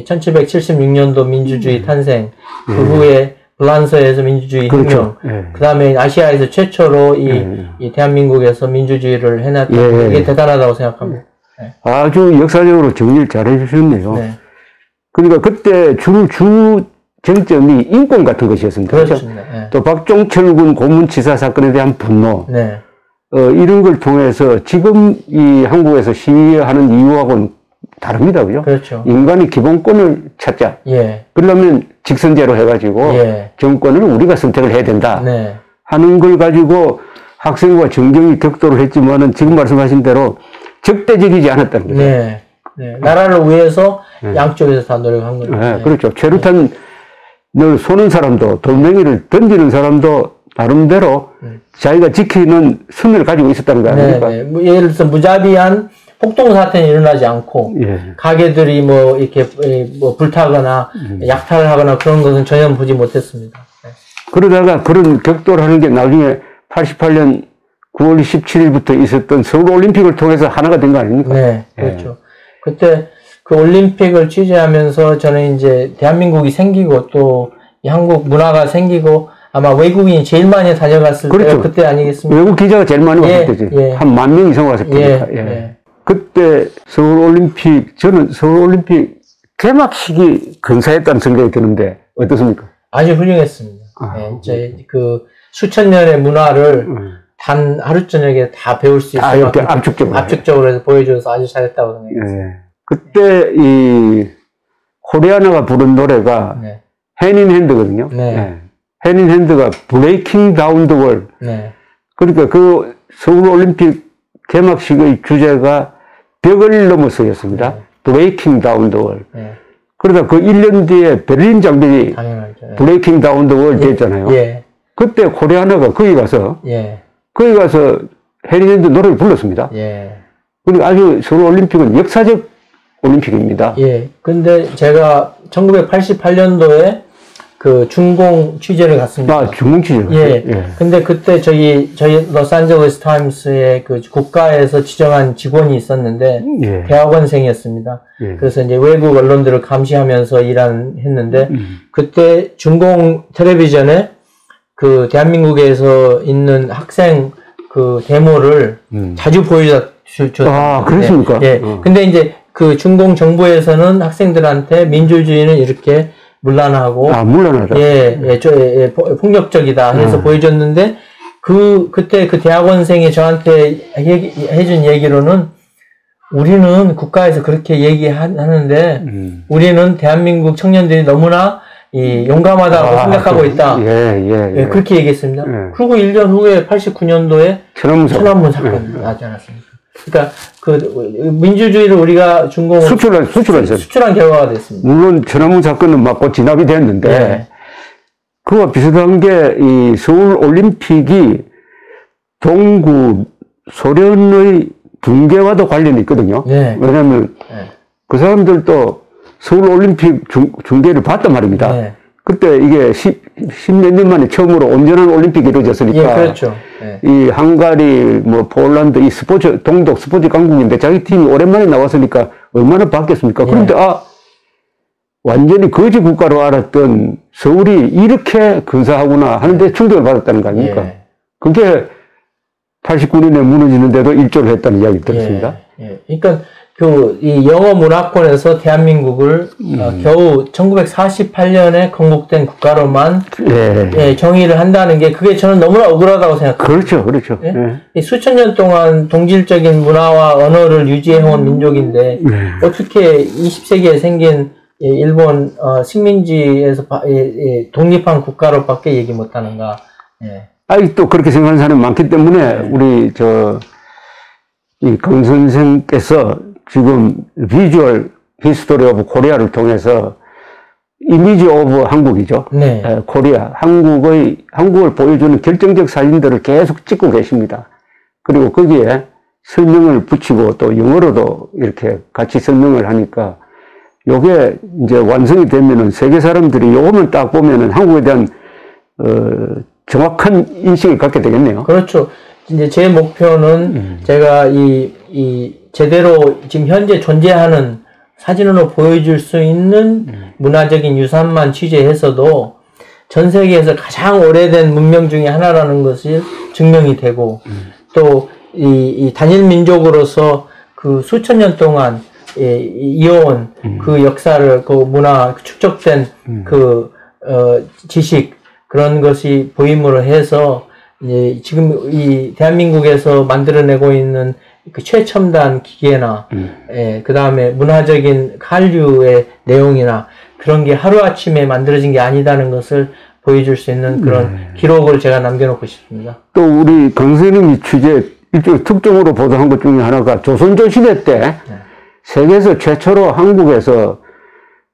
1776년도 민주주의 탄생, 그 후에 불란서에서 민주주의 혁명, 그 다음에 아시아에서 최초로 이 대한민국에서 민주주의를 해놨다. 이게 대단하다고 생각합니다. 아주 역사적으로 정리를 잘 해주셨네요. 그러니까 그때 주 쟁점이 인권 같은 것이었습니다. 그렇습니다. 또 박종철 군 고문치사 사건에 대한 분노, 이런 걸 통해서 지금 이 한국에서 시위하는 이유하고는 다릅니다. 그죠? 그렇죠. 인간의 기본권을 찾자. 그러려면 직선제로 해가지고 정권을 우리가 선택을 해야 된다. 하는 걸 가지고 학생과 정경이 격돌을 했지만은 지금 말씀하신 대로 적대적이지 않았다는 거죠. 네. 나라를 위해서 양쪽에서 다 노력한 거죠. 네, 그렇죠. 최루탄을 쏘는 사람도 돌멩이를 던지는 사람도 나름대로 자기가 지키는 선을 가지고 있었다는 거 아닙니까? 네, 네. 뭐 예를 들어서 무자비한 폭동 사태는 일어나지 않고 가게들이 뭐 이렇게 뭐 불타거나 약탈을 하거나 그런 것은 전혀 보지 못했습니다. 네. 그러다가 그런 격돌을 하는 게 나중에 88년 9월 17일부터 있었던 서울올림픽을 통해서 하나가 된 거 아닙니까? 네, 그렇죠. 그때 그 올림픽을 취재하면서 저는 이제 대한민국이 생기고 또 이 한국 문화가 생기고 아마 외국인이 제일 많이 다녀갔을 그렇죠. 때가 그때 아니겠습니까? 외국 기자가 제일 많이 왔을 때지. 한 10,000명 이상 왔을 겁니다. 그때 서울올림픽, 저는 서울올림픽 개막식이 근사했다는 생각이 드는데 어떻습니까? 아주 훌륭했습니다. 이제 그 수천 년의 문화를 단 하루 저녁에 다 배울 수 있어요. 압축적으로 해서 보여줘서 아주 잘했다고 생각했어요. 그때 이 코리아나가 부른 노래가 핸인핸드거든요. 핸인핸드가 브레이킹 다운 더 월. 그러니까 그 서울올림픽 개막식의 주제가 벽을 넘어서였습니다. 브레이킹 다운 더 월. 그러다 그 1년 뒤에 베를린 장벽이 브레이킹 다운 더 월 됐잖아요. 그때 코리아나가 거기 가서 핸인핸드 노래를 불렀습니다. 그러니까 아주 서울올림픽은 역사적 올림픽입니다. 근데 제가 1988년도에 그 중공 취재를 갔습니다. 중공 취재. 근데 그때 저희 로스앤젤레스 타임스의 그 국가에서 지정한 직원이 있었는데 대학원생이었습니다. 그래서 이제 외국 언론들을 감시하면서 했는데 그때 중공 텔레비전에 그 대한민국에서 있는 학생 그 데모를 자주 보여줬어요. 그렇습니까? 근데 이제 그 중공 정부에서는 학생들한테 민주주의는 이렇게 문란하고 문란하다. 폭력적이다 해서 보여줬는데 그때 그 대학원생이 저한테 해준 얘기로는 우리는 국가에서 그렇게 얘기하는데 우리는 대한민국 청년들이 너무나 용감하다고 생각하고 있다. 그렇게 얘기했습니다. 그리고 1년 후에 89년도에 천안문 사건이 나지 않았습니까? 그러니까 그 민주주의를 우리가 중공은 수출한 결과가 됐습니다. 물론 천안문 사건은 맞고 진압이 됐는데 그와 비슷한 게 이 서울 올림픽이 동구 소련의 붕괴와도 관련이 있거든요. 왜냐하면 그 사람들도 서울 올림픽 중계를 봤단 말입니다. 그때 이게 10몇 년 만에 처음으로 온전한 올림픽이 이루어졌으니까. 그렇죠. 이 헝가리, 뭐, 폴란드, 이 동독 스포츠 강국인데 자기 팀이 오랜만에 나왔으니까 얼마나 바뀌었습니까? 그런데 완전히 거지 국가로 알았던 서울이 이렇게 근사하구나 하는데 충격을 받았다는 거 아닙니까? 그게 89년에 무너지는데도 일조를 했다는 이야기 들었습니다. 그러니까 이 영어 문화권에서 대한민국을 겨우 1948년에 건국된 국가로만 정의를 한다는 게 그게 저는 너무나 억울하다고 생각합니다. 그렇죠. 이 수천 년 동안 동질적인 문화와 언어를 유지해온 민족인데 어떻게 20세기에 생긴 일본 식민지에서 독립한 국가로밖에 얘기 못하는가? 또 그렇게 생각하는 사람이 많기 때문에 우리 이 강 선생께서 지금 비주얼 히스토리 오브 코리아를 통해서 이미지 오브 한국이죠. 코리아, 한국을 보여주는 결정적 사진들을 계속 찍고 계십니다. 그리고 거기에 설명을 붙이고 또 영어로도 이렇게 같이 설명을 하니까 요게 이제 완성이 되면은 세계 사람들이 요거만 딱 보면은 한국에 대한 정확한 인식을 갖게 되겠네요. 그렇죠. 이제 제 목표는 제가 제대로 지금 현재 존재하는 사진으로 보여줄 수 있는 문화적인 유산만 취재해서도 전 세계에서 가장 오래된 문명 중에 하나라는 것이 증명이 되고 또 이 단일 민족으로서 그 수천 년 동안 이어온 그 역사를 그 문화 축적된 지식 그런 것이 보임으로 해서 지금 이 대한민국에서 만들어내고 있는 그 최첨단 기계나 그 다음에 문화적인 한류의 내용이나 그런 게 하루아침에 만들어진 게 아니다는 것을 보여줄 수 있는 그런 기록을 제가 남겨놓고 싶습니다. 또 우리 강 선생님이 일종의 특종으로 보도한 것 중에 하나가 조선조 시대 때 세계에서 최초로 한국에서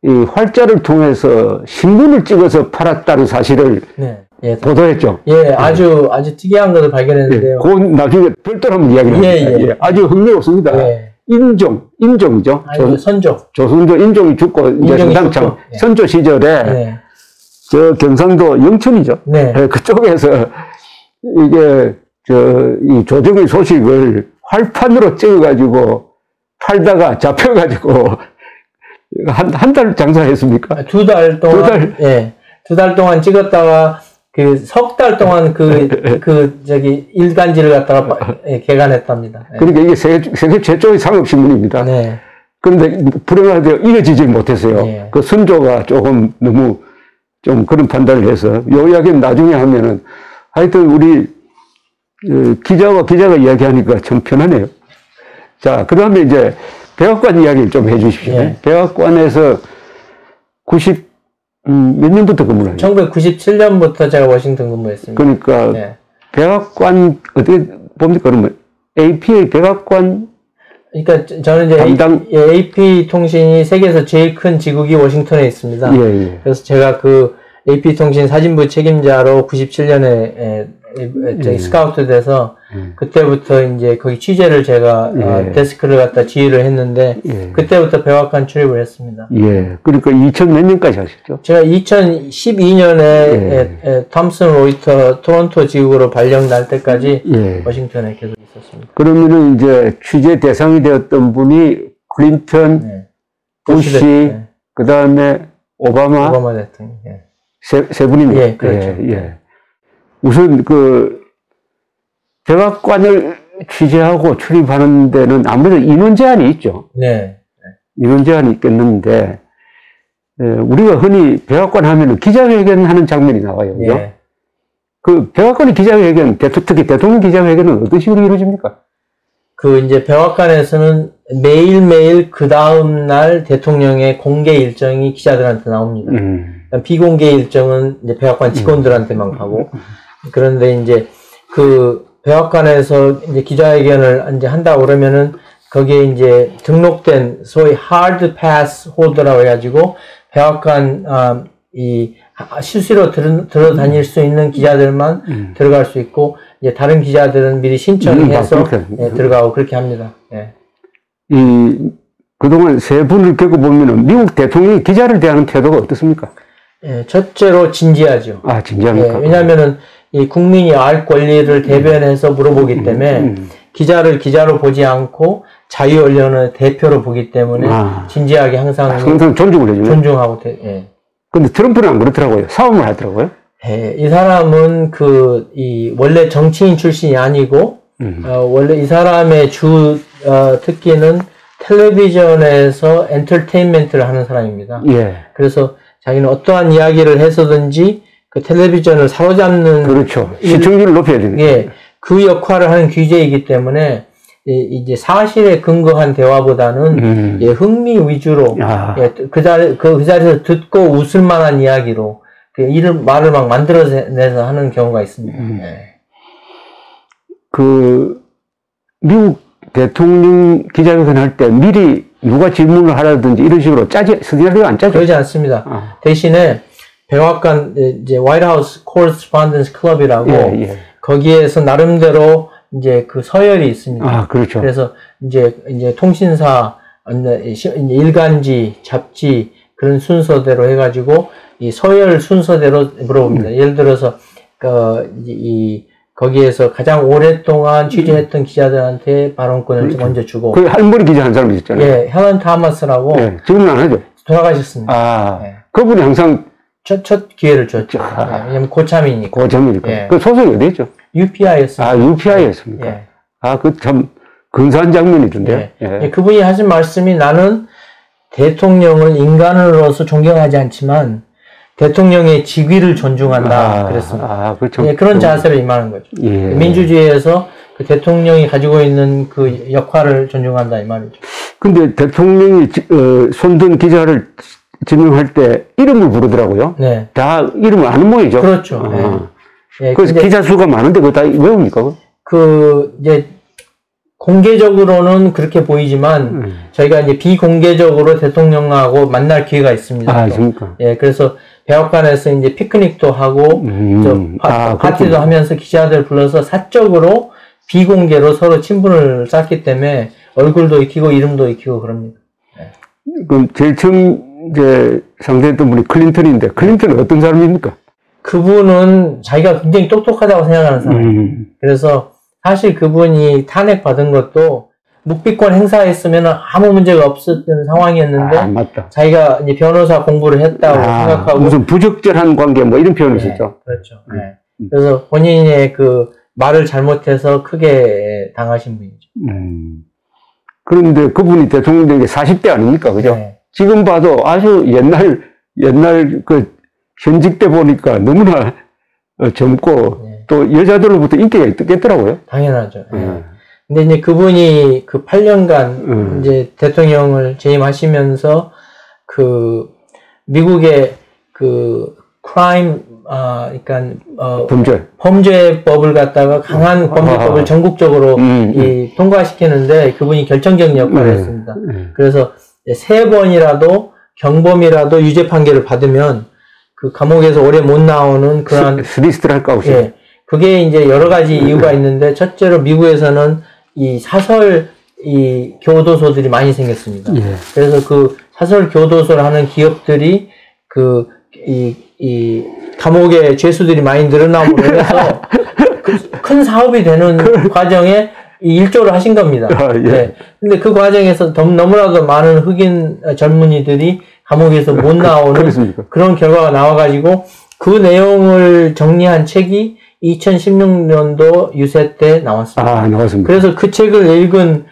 이 활자를 통해서 신문을 찍어서 팔았다는 사실을 네. 예, 보도했죠. 예, 아주 특이한 것을 발견했는데요. 그건 나중에 별도로 한번 이야기를 합니다. 아주 흥미롭습니다. 예. 인종이죠. 선조. 조선조 인종이 죽고, 이제 성당창 예. 선조 시절에, 네. 저 경상도 영천이죠. 네. 그쪽에서 이게, 이 조정의 소식을 활판으로 찍어가지고 팔다가 잡혀가지고, 한 달 장사했습니까? 2달 동안. 2달? 예. 2달 동안 찍었다가, 석 달 동안 일간지를 갖다가 개간했답니다. 네. 그러니까 이게 세계 최초의 상업신문입니다. 네. 그런데 불행하게 이어지지 못했어요. 네. 그 선조가 조금 너무 좀 그런 판단을 해서, 요 이야기는 나중에 하면은, 하여튼 우리, 기자가 이야기하니까 참 편하네요. 자, 그 다음에 이제 백악관 이야기를 좀 해 주십시오. 네. 백악관에서 몇 년부터 근무를 하죠? 1997년부터 제가 워싱턴 근무했습니다. 그러니까, 네. 백악관, 어떻게 봅니까? 그러면, APA 백악관? 그러니까 저는 이제 AP 통신이 세계에서 제일 큰 지국이 워싱턴에 있습니다. 예, 예. 그래서 제가 그 AP 통신 사진부 책임자로 97년에 스카우트 돼서 그때부터 이제 거기 취재를 제가 데스크를 갖다 지휘를 했는데 그때부터 백악관 출입을 했습니다. 예. 그러니까 2000 몇 년까지 하셨죠? 제가 2012년에 톰슨 로이터 토론토 지국으로 발령날 때까지 워싱턴에 계속 있었습니다. 그러면은 이제 취재 대상이 되었던 분이 클린턴, 부시, 그 다음에 오바마 대통령. 세 분입니다. 예, 그렇죠. 우선 백악관을 취재하고 출입하는 데는 아무래도 인원 제한이 있죠. 네. 인원 제한이 있겠는데, 우리가 흔히 백악관 하면은 기자회견 하는 장면이 나와요. 그죠? 예. 그 백악관의 기자회견, 특히 대통령 기자회견은 어떤 식으로 이루어집니까? 이제 백악관에서는 매일매일 그 다음날 대통령의 공개 일정이 기자들한테 나옵니다. 비공개 일정은 이제 백악관 직원들한테만 가고, 그런데 이제 백악관에서 이제 기자회견을 이제 한다고 그러면은 거기에 이제 등록된 소위 hard pass 홀더라고 해가지고 백악관, 실수로 들어다닐 수 있는 기자들만 들어갈 수 있고, 이제 다른 기자들은 미리 신청해서 들어가고 그렇게 합니다. 예. 그동안 세 분을 겪어보면은 미국 대통령이 기자를 대하는 태도가 어떻습니까? 예, 첫째로 진지하죠. 아, 진지합니까? 왜냐면은 이 국민이 알 권리를 대변해서 물어보기 때문에 기자를 기자로 보지 않고 자유언론의 대표로 보기 때문에 진지하게 항상 존중을 해주네. 존중하고, 근데 트럼프는 안 그렇더라고요. 싸움을 하더라고요. 이 사람은 원래 정치인 출신이 아니고, 원래 이 사람의 특기는 텔레비전에서 엔터테인먼트를 하는 사람입니다. 예. 그래서 자기는 어떠한 이야기를 해서든지 그 텔레비전을 사로잡는. 그렇죠. 시청률을 높여야 되니까. 예. 그 역할을 하는 귀재이기 때문에, 이제 사실에 근거한 대화보다는, 흥미 위주로, 그 자리에서 듣고 웃을 만한 이야기로, 말을 막 만들어내서 하는 경우가 있습니다. 미국 대통령 기자회견 할 때 미리 누가 질문을 하라든지 이런 식으로 스케줄을 안 짜죠? 그러지 않습니다. 대신에 백악관, 이제 화이트하우스 코레스폰던스 클럽이라고, 거기에서 나름대로 이제 서열이 있습니다. 그렇죠. 그래서 이제 통신사, 일간지, 잡지, 그런 순서대로 해가지고, 이 서열 순서대로 물어봅니다. 예를 들어서, 거기에서 가장 오랫동안 취재했던 기자들한테 발언권을 먼저 주고. 그 할머니 기자 한 사람이 있잖아요. 예, 헬런 타마스라고. 지금은 안 하죠. 돌아가셨습니다. 그분이 항상 첫 기회를 줬죠. 왜냐면 고참이니까. 그 소속이 어디 있죠? UPI였습니다. UPI였습니까? 그 참 근사한 장면이던데. 그분이 하신 말씀이 나는 대통령을 인간으로서 존경하지 않지만 대통령의 직위를 존중한다. 그랬습니다. 그렇죠. 그런 자세로 임하는 거죠. 민주주의에서 그 대통령이 가지고 있는 그 역할을 존중한다 이 말이죠. 근데 대통령이 손든 기자를 지명할 때 이름을 부르더라고요. 다 이름을 아는 모양이죠. 그렇죠. 그래서 기자 수가 많은데 그거 다 외웁니까? 이제 공개적으로는 그렇게 보이지만 저희가 이제 비공개적으로 대통령하고 만날 기회가 있습니다. 아, 그러니까. 예, 그래서 백악관에서 이제 피크닉도 하고 파티도 하면서 기자들 불러서 사적으로 비공개로 서로 친분을 쌓기 때문에 얼굴도 익히고 이름도 익히고 그럽니다. 예. 그럼 제일 처음 이제 상대했던 분이 클린턴인데 클린턴은 어떤 사람입니까? 그분은 자기가 굉장히 똑똑하다고 생각하는 사람이에요. 그래서 사실 그분이 탄핵받은 것도 묵비권 행사했으면 아무 문제가 없었던 상황이었는데 맞다. 자기가 이제 변호사 공부를 했다고 생각하고 무슨 부적절한 관계 뭐 이런 표현을 쓰죠. 그렇죠. 그래서 본인의 그 말을 잘못해서 크게 당하신 분이죠. 그런데 그분이 대통령 된 게 40대 아닙니까? 그죠? 네. 지금 봐도 아주 옛날 그 현직 때 보니까 너무나 젊고 또 여자들로부터 인기가 있겠더라고요. 당연하죠. 근데 이제 그분이 그 8년간 이제 대통령을 재임하시면서 그 미국의 그 크라임 그러니까 범죄법을 갖다가 강한 범죄법을 전국적으로 통과시키는데 그분이 결정적인 역할을 했습니다. 그래서 3번이라도 경범이라도 유죄 판결을 받으면 그 감옥에서 오래 못 나오는 그런 스리스트를 할까 혹시? 예, 그게 이제 여러 가지 이유가 있는데 첫째로 미국에서는 이 사설 이 교도소들이 많이 생겼습니다. 그래서 그 사설 교도소를 하는 기업들이 그 이 감옥에 죄수들이 많이 늘어남으로 해서 큰 사업이 되는 과정에 이 일조를 하신 겁니다. 네. 근데 그 과정에서 너무나도 많은 흑인 젊은이들이 감옥에서 못 나오는 그런 결과가 나와가지고 그 내용을 정리한 책이 2016년도 유세 때 나왔습니다. 나왔습니다. 그래서 그 책을 읽은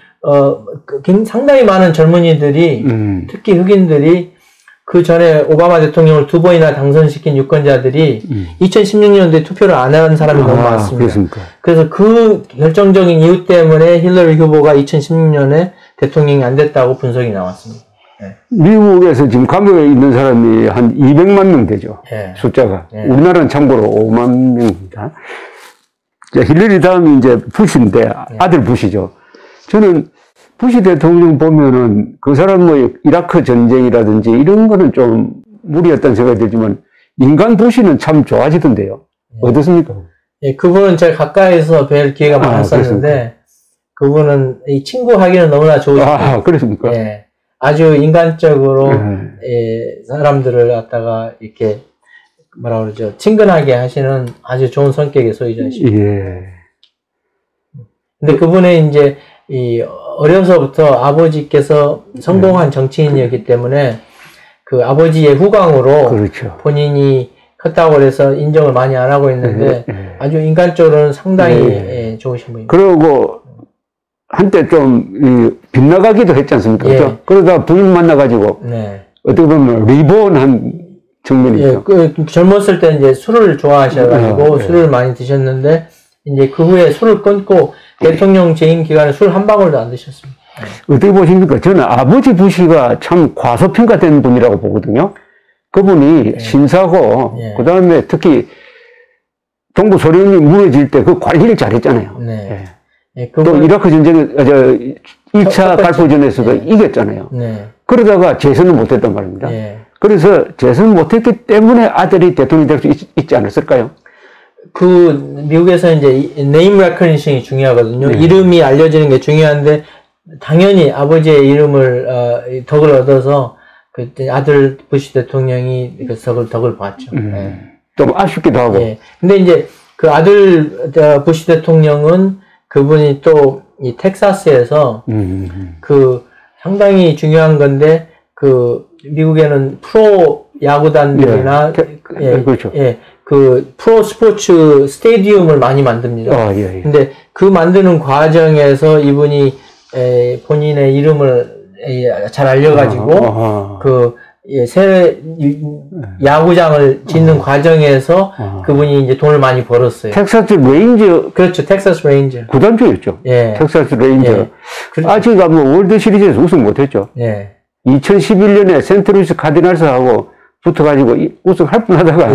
상당히 많은 젊은이들이 특히 흑인들이 그 전에 오바마 대통령을 2번이나 당선시킨 유권자들이 2016년도에 투표를 안 한 사람이 너무 많습니다. 그렇습니까? 그래서 그 결정적인 이유 때문에 힐러리 후보가 2016년에 대통령이 안 됐다고 분석이 나왔습니다. 네. 미국에서 지금 감옥에 있는 사람이 한 200만 명 되죠. 숫자가. 우리나라는 참고로 5만 명입니다. 힐러리 다음이 이제 부시인데 아들 부시죠. 저는 부시 대통령 보면은 그 사람 뭐 이라크 전쟁이라든지 이런 거는 좀 무리였다는 생각이 들지만 인간 부시는 참 좋아지던데요. 어떻습니까? 예, 그분은 제가 가까이서 뵐 기회가 많았었는데 그분은 이 친구하기는 너무나 좋으시고 그렇습니까? 예, 아주 인간적으로 사람들을 갖다가 이렇게 뭐라 그러죠? 친근하게 하시는 아주 좋은 성격의 소유자이십니다. 근데 그분은 이제 어려서부터 아버지께서 성공한 정치인이었기 때문에 그 아버지의 후광으로 본인이 컸다고 해서 인정을 많이 안 하고 있는데 아주 인간적으로는 상당히 좋으신 분입니다. 그리고 한때 좀 빗나가기도 했지 않습니까? 그렇죠? 그러다 부인 만나가지고 어떻게 보면 리본한 측면이 있죠. 젊었을 때 이제 술을 좋아하셔가지고 술을 많이 드셨는데 이제 그 후에 술을 끊고 대통령 재임 기간에 술 한 방울도 안 드셨습니다. 어떻게 보십니까? 저는 아버지 부시가 참 과소평가된 분이라고 보거든요. 그분이 신사고, 그 다음에 특히 동부 소련이 무너질 때 그 관리를 잘했잖아요. 또 이라크 전쟁에, 1차 발포전에서도 이겼잖아요. 그러다가 재선은 못했단 말입니다. 그래서 재선 못했기 때문에 아들이 대통령이 될 수 있지 않았을까요? 미국에서 이제 네임 레커니션이 중요하거든요. 이름이 알려지는 게 중요한데 당연히 아버지의 이름을 덕을 얻어서 그 아들 부시 대통령이 그 덕을 봤죠. 좀 아쉽기도 하고. 근데 이제 그 아들 부시 대통령은 그분이 또 이 텍사스에서 그 상당히 중요한 건데 그 미국에는 프로 야구단들이나 그렇죠. 그 프로 스포츠 스테디움을 많이 만듭니다. 근데 그 만드는 과정에서 이분이 본인의 이름을 잘 알려가지고 새 야구장을 짓는 과정에서 그분이 이제 돈을 많이 벌었어요. 텍사스 레인저. 그렇죠. 텍사스 레인저. 구단주였죠. 텍사스 레인저. 아직 월드 시리즈에서 우승 못했죠. 2011년에 센트루이스 카디널스하고 붙어가지고 우승할 뻔하다가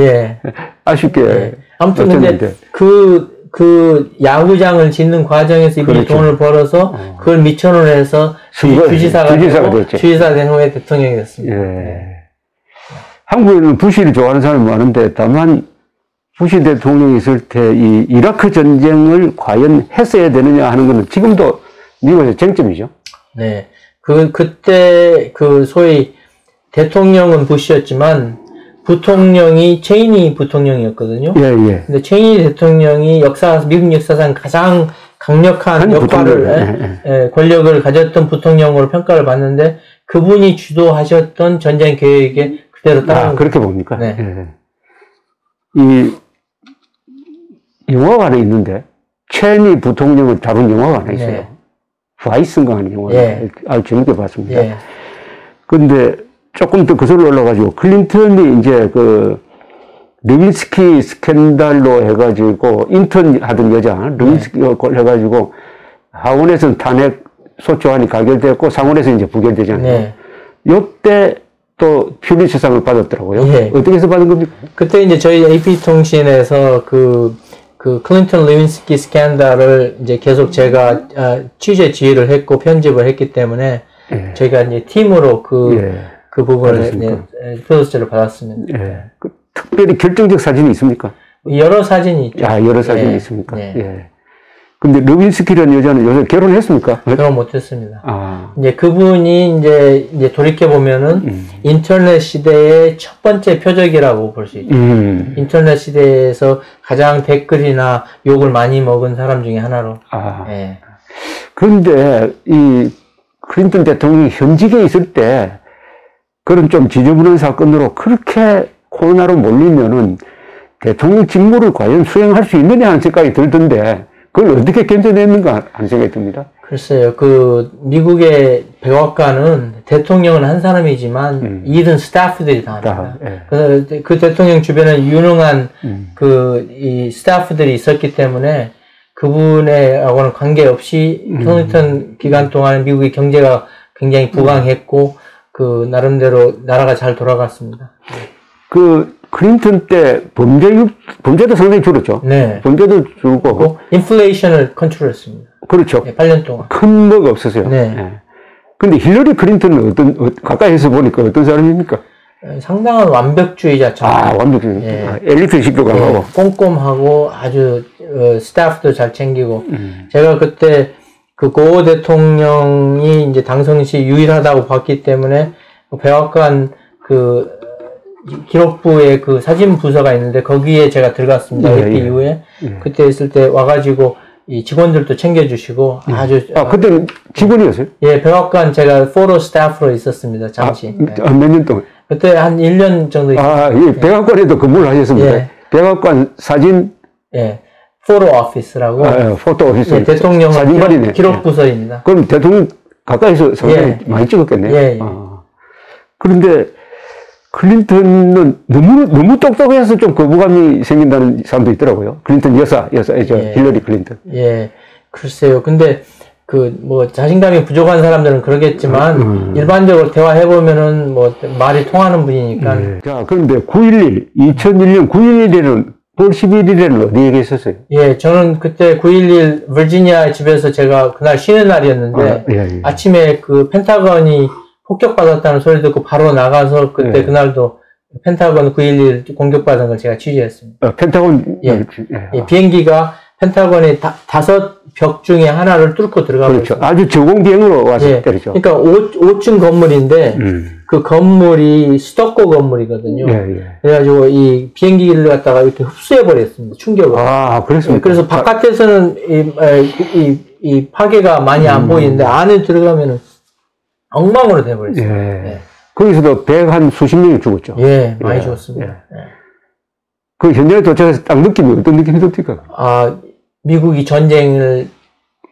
아쉽게. 아무튼 근데 그 그 야구장을 짓는 과정에서 이분이 그렇죠. 돈을 벌어서 그걸 미천을 해서 주지사가 됐죠. 주지사 된 후에 대통령이 됐습니다. 예. 네. 한국에는 부시를 좋아하는 사람이 많은데 다만 부시 대통령이 있을 때 이 이라크 전쟁을 과연 했어야 되느냐 하는 것은 지금도 미국에서 쟁점이죠. 네. 그때 소위 대통령은 부시였지만 부통령이 체이니 부통령이었거든요. 예, 예. 근데 체이니 대통령이 미국 역사상 가장 강력한 역할을, 권력을 가졌던 부통령으로 평가를 받는데 그분이 주도하셨던 전쟁 계획에 그대로 따라. 그렇게 봅니까? 네. 예. 이 영화가 하나 있는데 체이니 부통령을 다룬 영화가 하나 있어요. 네. 바이슨가 하는 영화. 예. 아주 재밌게 봤습니다. 예. 근데 조금 더 거슬러 올라가지고 클린턴이 이제 르빈스키 스캔들로 해가지고 인턴 하던 여자 르빈스키 해가지고 하원에서는 탄핵 소추안이 가결되었고 상원에서 이제 부결되잖아요. 네. 요때 또 퓰리처상을 받았더라고요. 예. 어떻게 해서 받은 겁니까? 그때 이제 저희 AP통신에서 그 클린턴 리빈스키 스캔들을 이제 계속 제가 취재 지휘를 했고 편집을 했기 때문에 예. 저희가 이제 팀으로 그 부분을 필로스를 받았습니다. 예. 특별히 결정적 사진이 있습니까? 여러 사진이 있죠. 여러 사진이 있습니까? 네. 예. 근데 르빈스키라는 여자는 요새 결혼했습니까? 결혼 못했습니다. 이제 그분이 이제 돌이켜 보면은 인터넷 시대의 첫 번째 표적이라고 볼 수 있죠. 인터넷 시대에서 가장 댓글이나 욕을 많이 먹은 사람 중에 하나로. 예. 그런데 이 클린턴 대통령이 현직에 있을 때 그런 좀 지저분한 사건으로 그렇게 코로나로 몰리면은 대통령 직무를 과연 수행할 수 있느냐 하는 생각이 들던데 그걸 어떻게 견뎌냈는가 하는 생각이 듭니다. 글쎄요, 미국의 백악관은 대통령은 한 사람이지만 일은 스태프들이 다 합니다. 예. 그래서 그 대통령 주변에 유능한 이 스태프들이 있었기 때문에 그분하고는 관계없이 클린턴 기간 동안 미국의 경제가 굉장히 부강했고 나름대로 나라가 잘 돌아갔습니다. 클린턴 때 범죄도 상당히 줄었죠. 네. 범죄도 줄고. 인플레이션을 컨트롤했습니다. 그렇죠. 네, 8년 동안. 큰 뭐가 없었어요. 네. 예. 근데 힐러리 클린턴은 가까이서 보니까 어떤 사람입니까? 상당한 완벽주의자처럼. 완벽주의. 예. 엘리트식도 강하고. 꼼꼼하고 아주, 스태프도 잘 챙기고. 제가 그때 고 대통령이 이제 당선 시 유일하다고 봤기 때문에 백악관 기록부에 사진 부서가 있는데 거기에 제가 들어갔습니다. 그 이후에 그때 있을 때 와가지고 이 직원들도 챙겨주시고 아주 그때는 직원이었어요? 예, 백악관 제가 포로 스태프로 있었습니다. 잠시. 몇 년 동안? 그때 한 1년 정도 있었어요. 백악관에도 근무를 하셨습니다. 예. 백악관 사진 포토 오피스라고. 포토 오피스. 예, 대통령 사진관이네. 기록 부서입니다. 그럼 대통령 가까이서 상당히 많이 찍었겠네. 그런데 클린턴은 너무 똑똑해서 좀 거부감이 생긴다는 사람도 있더라고요. 클린턴 힐러리 클린턴. 예. 글쎄요. 근데 자신감이 부족한 사람들은 그러겠지만 일반적으로 대화해보면은 말이 통하는 분이니까. 자, 그런데 2001년 9.11에는 9월 11일에는 어디에 계셨어요? 예, 저는 그때 9.11 버지니아 집에서 제가 그날 쉬는 날이었는데 아침에 펜타곤이 폭격받았다는 소리 듣고 바로 나가서 그때 그날도 펜타곤 9.11 공격받은 걸 제가 취재했습니다. 펜타곤? 비행기가 펜타곤의 5벽 중에 하나를 뚫고 들어가고 그렇죠. 있습니다. 아주 저공비행으로 왔을 때죠. 그러니까 5층 건물인데 그 건물이 수도고 건물이거든요. 그래가지고 이 비행기를 갖다가 이렇게 흡수해버렸습니다. 충격으로. 그렇습니까? 그래서 바깥에서는 이 파괴가 많이 안 보이는데 안에 들어가면은 엉망으로 돼버렸어요. 거기서도 수십 명이 죽었죠. 많이 죽었습니다. 그 현장에 도착해서 딱 느낌이 어떤 느낌이 듭니까? 미국이 전쟁을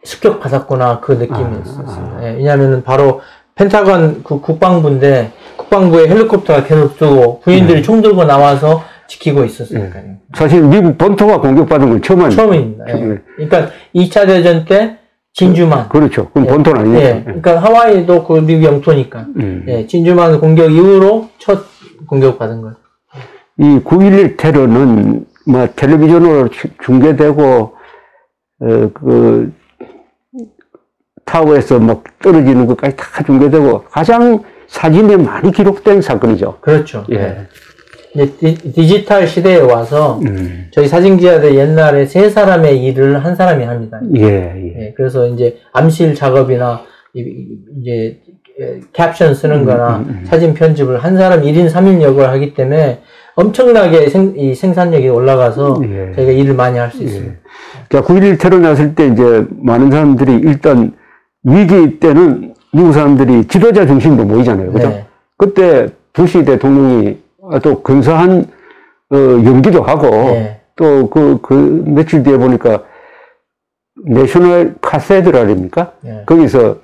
습격받았구나 그 느낌이 있었습니다. 왜냐하면 바로 펜타곤 국방부인데 국방부에 헬리콥터가 계속 두고 군인들이 총 들고 나와서 지키고 있었으니까요. 사실 미국 본토가 공격받은 건 처음입니다. 그러니까 2차 대전 때 진주만. 그렇죠. 그럼 본토는 아니니까. 그러니까 하와이도 미국 영토니까. 진주만 공격 이후로 첫 공격받은 거예요. 이 9.11 테러는 텔레비전으로 중계되고 그 타워에서 막 떨어지는 것까지 다 중계되고 가장 사진에 많이 기록된 사건이죠. 그렇죠. 예. 이제 디지털 시대에 와서 저희 사진기자들 옛날에 세 사람의 일을 한 사람이 합니다. 예, 그래서 이제 암실 작업이나 이제 캡션 쓰는 거나 사진 편집을 한 사람 1인 3인 역을 하기 때문에 엄청나게 이 생산력이 올라가서 저희가 일을 많이 할 수 있습니다. 자, 9.11 테러 났을 때 이제 많은 사람들이 일단 위기 때는 미국 사람들이 지도자 중심으로 모이잖아요. 그죠? 네. 그때 부시 대통령이 또 근사한 연기도 하고 또 그 며칠 뒤에 보니까 내셔널 카세드랄입니까? 거기서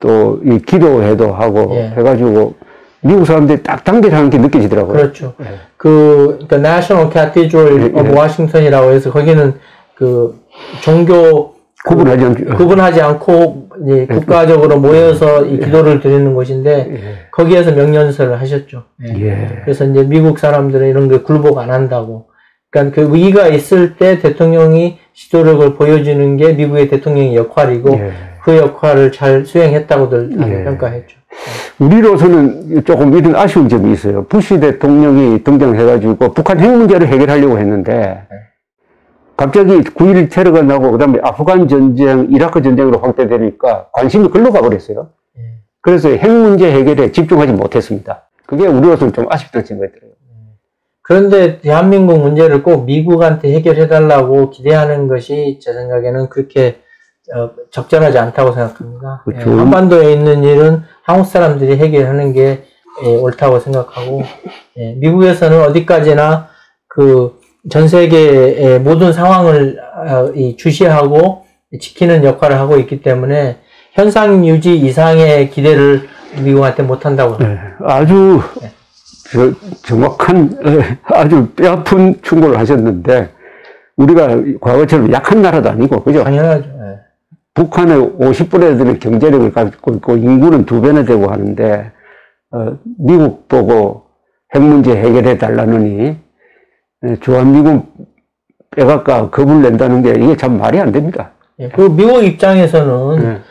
또 이 기도회도 하고 해가지고 미국 사람들이 딱 단결하는 게 느껴지더라고요. 그렇죠. 그러니까 National Cathedral of Washington이라고 해서 거기는 그 종교 구분하지 않고 이제 국가적으로 모여서 이 기도를 드리는 곳인데 거기에서 명령서를 하셨죠. 그래서 이제 미국 사람들은 이런 게 굴복 안 한다고. 그러니까 그 위기가 있을 때 대통령이 지도력을 보여주는 게 미국의 대통령의 역할이고 그 역할을 잘 수행했다고들 평가했죠. 우리로서는 조금 이런 아쉬운 점이 있어요. 부시 대통령이 등장해가지고 북한 핵 문제를 해결하려고 했는데 갑자기 9.11 테러가 나고 그다음에 아프간 전쟁, 이라크 전쟁으로 확대되니까 관심이 글로 가버렸어요. 그래서 핵 문제 해결에 집중하지 못했습니다. 그게 우리로서는 좀 아쉽다는 생각이 들어요. 그런데 대한민국 문제를 꼭 미국한테 해결해달라고 기대하는 것이 제 생각에는 그렇게 적절하지 않다고 생각합니다. 그렇죠. 한반도에 있는 일은 한국 사람들이 해결하는 게 옳다고 생각하고 미국에서는 어디까지나 그 전 세계의 모든 상황을 주시하고 지키는 역할을 하고 있기 때문에 현상 유지 이상의 기대를 미국한테 못한다고 합니다. 아주 정확한 아주 뼈아픈 충고를 하셨는데 우리가 과거처럼 약한 나라도 아니고 그죠? 당연하죠. 북한의 50분에 드는 경제력을 가지고 있고 인구는 2배나 되고 하는데 미국 보고 핵 문제 해결해 달라느니 주한미군 빼갈까 겁을 낸다는 게 이게 참 말이 안 됩니다. 그리고 미국 입장에서는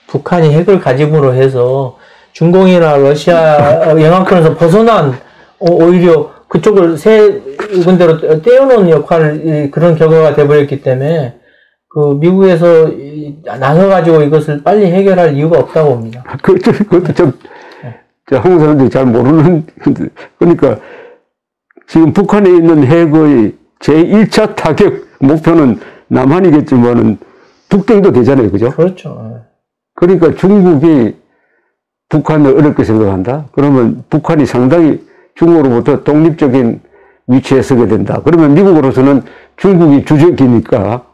북한이 핵을 가짐으로 해서 중공이나 러시아 영향권에서 벗어난 오히려 그쪽을 새 군대로 떼어놓은 역할을 그런 결과가 돼버렸기 때문에 그 미국에서 나서가지고 이것을 빨리 해결할 이유가 없다고 봅니다. 그것도 좀 한국 사람들이 잘 모르는 그러니까 지금 북한에 있는 핵의 제1차 타격 목표는 남한이겠지만은 북경도 되잖아요, 그죠? 그렇죠. 그러니까 중국이 북한을 어렵게 생각한다? 그러면 북한이 상당히 중국으로부터 독립적인 위치에 서게 된다. 그러면 미국으로서는 중국이 주적이니까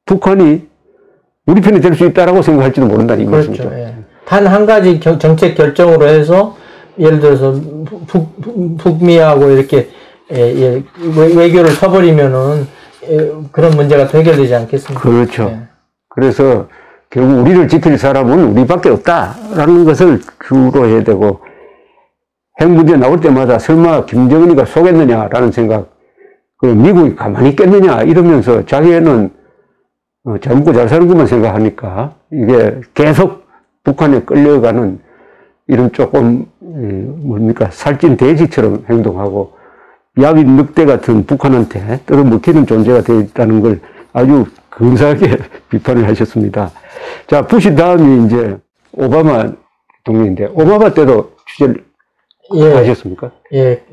북한이 우리 편이 될 수 있다라고 생각할지도 모른다는 얘기입니다. 그렇죠. 단 한 가지 정책 결정으로 해서 예를 들어서 북미하고 이렇게 외교를 쳐버리면은 그런 문제가 더 해결되지 않겠습니까? 그렇죠. 그래서 결국 우리를 지킬 사람은 우리밖에 없다라는 것을 주로 해야 되고 핵 문제 나올 때마다 설마 김정은이가 속였느냐라는 생각, 그리고 미국이 가만히 있겠느냐 이러면서 자기는 잘 먹고 잘 사는 것만 생각하니까 이게 계속 북한에 끌려가는 이런 조금 뭡니까 살찐 돼지처럼 행동하고 야윈 늑대 같은 북한한테 떨어먹히는 존재가 되어 있다는 걸 아주 근사하게 비판을 하셨습니다. 자, 부시 다음이 이제 오바마 대통령인데 오바마 때도 취재를 하셨습니까?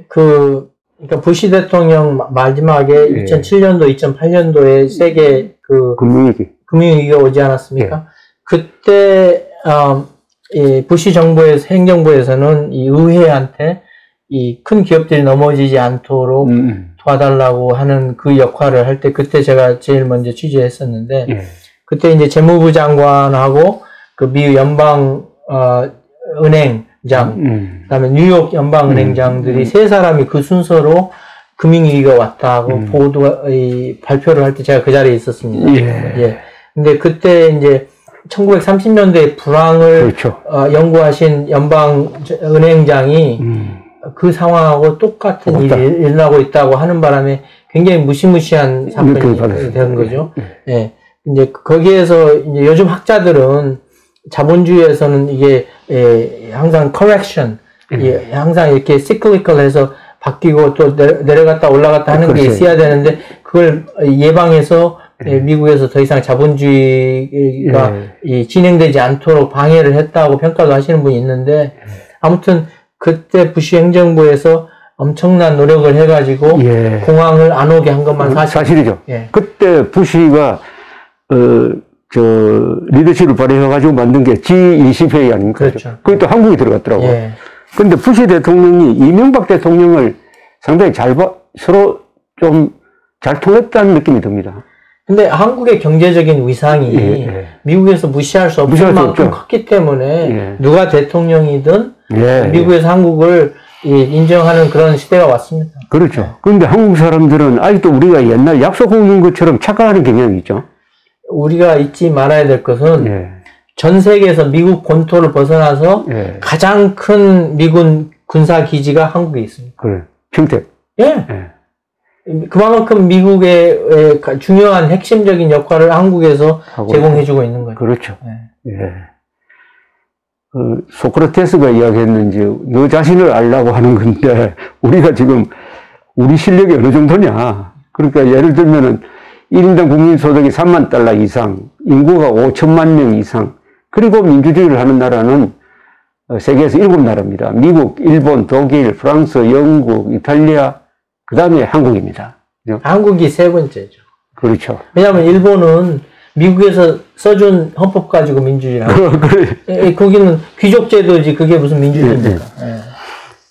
그러니까 부시 대통령 마지막에 2007년도, 2008년도에 세계 그 금융위기가 오지 않았습니까? 그때 이 부시 정부에서 행정부에서는 이 의회한테 이 큰 기업들이 넘어지지 않도록 도와달라고 하는 그 역할을 할 때 그때 제가 제일 먼저 취재했었는데 그때 이제 재무부 장관하고 그 미 연방 은행장 그다음에 뉴욕 연방은행장들이 세 사람이 그 순서로 금융위기가 왔다고 발표를 할 때 제가 그 자리에 있었습니다. 근데 그때 이제 1930년대 불황을 연구하신 연방은행장이 그 상황하고 똑같은 일이 일어나고 있다고 하는 바람에 굉장히 무시무시한 사건이 된 거죠. 예. 이제 거기에서 이제 요즘 학자들은 자본주의에서는 이게 항상 correction, 항상 이렇게 cyclical해서 바뀌고 또 내려갔다 올라갔다 하는 게 있어야 되는데 그걸 예방해서 미국에서 더 이상 자본주의가 진행되지 않도록 방해를 했다고 평가도 하시는 분이 있는데 아무튼 그때 부시 행정부에서 엄청난 노력을 해가지고 공황을 안 오게 한 것만 사실이죠. 예. 그때 부시가 리더십을 발휘해가지고 만든 게 G20회의 아닙니까? 그렇죠. 그게 또 한국이 들어갔더라고요. 예. 근데 부시 대통령이 이명박 대통령을 상당히 서로 좀 잘 통했다는 느낌이 듭니다. 근데 한국의 경제적인 위상이 미국에서 무시할 수 없을 만큼 컸기 때문에 누가 대통령이든 미국에서 한국을 인정하는 그런 시대가 왔습니다. 그렇죠. 그런데 한국 사람들은 아직도 우리가 옛날 약속한 것처럼 착각하는 경향이 있죠. 우리가 잊지 말아야 될 것은 전 세계에서 미국 본토를 벗어나서 가장 큰 미군 군사 기지가 한국에 있습니다. 그래. 평택. 그만큼 미국의 중요한 핵심적인 역할을 한국에서 제공해주고 있는 거죠. 그렇죠. 소크라테스가 이야기했는지 너 자신을 알라고 하는 건데 우리가 지금 우리 실력이 어느 정도냐. 그러니까 예를 들면은 1인당 국민소득이 3만 달러 이상, 인구가 5천만 명 이상, 그리고 민주주의를 하는 나라는 세계에서 7나라입니다. 미국, 일본, 독일, 프랑스, 영국, 이탈리아, 그 다음에 한국입니다. 한국이 세 번째죠. 그렇죠. 왜냐하면 일본은 미국에서 써준 헌법 가지고 민주주의를 하고 그래. 거기는 귀족제도지 그게 무슨 민주주의입니까?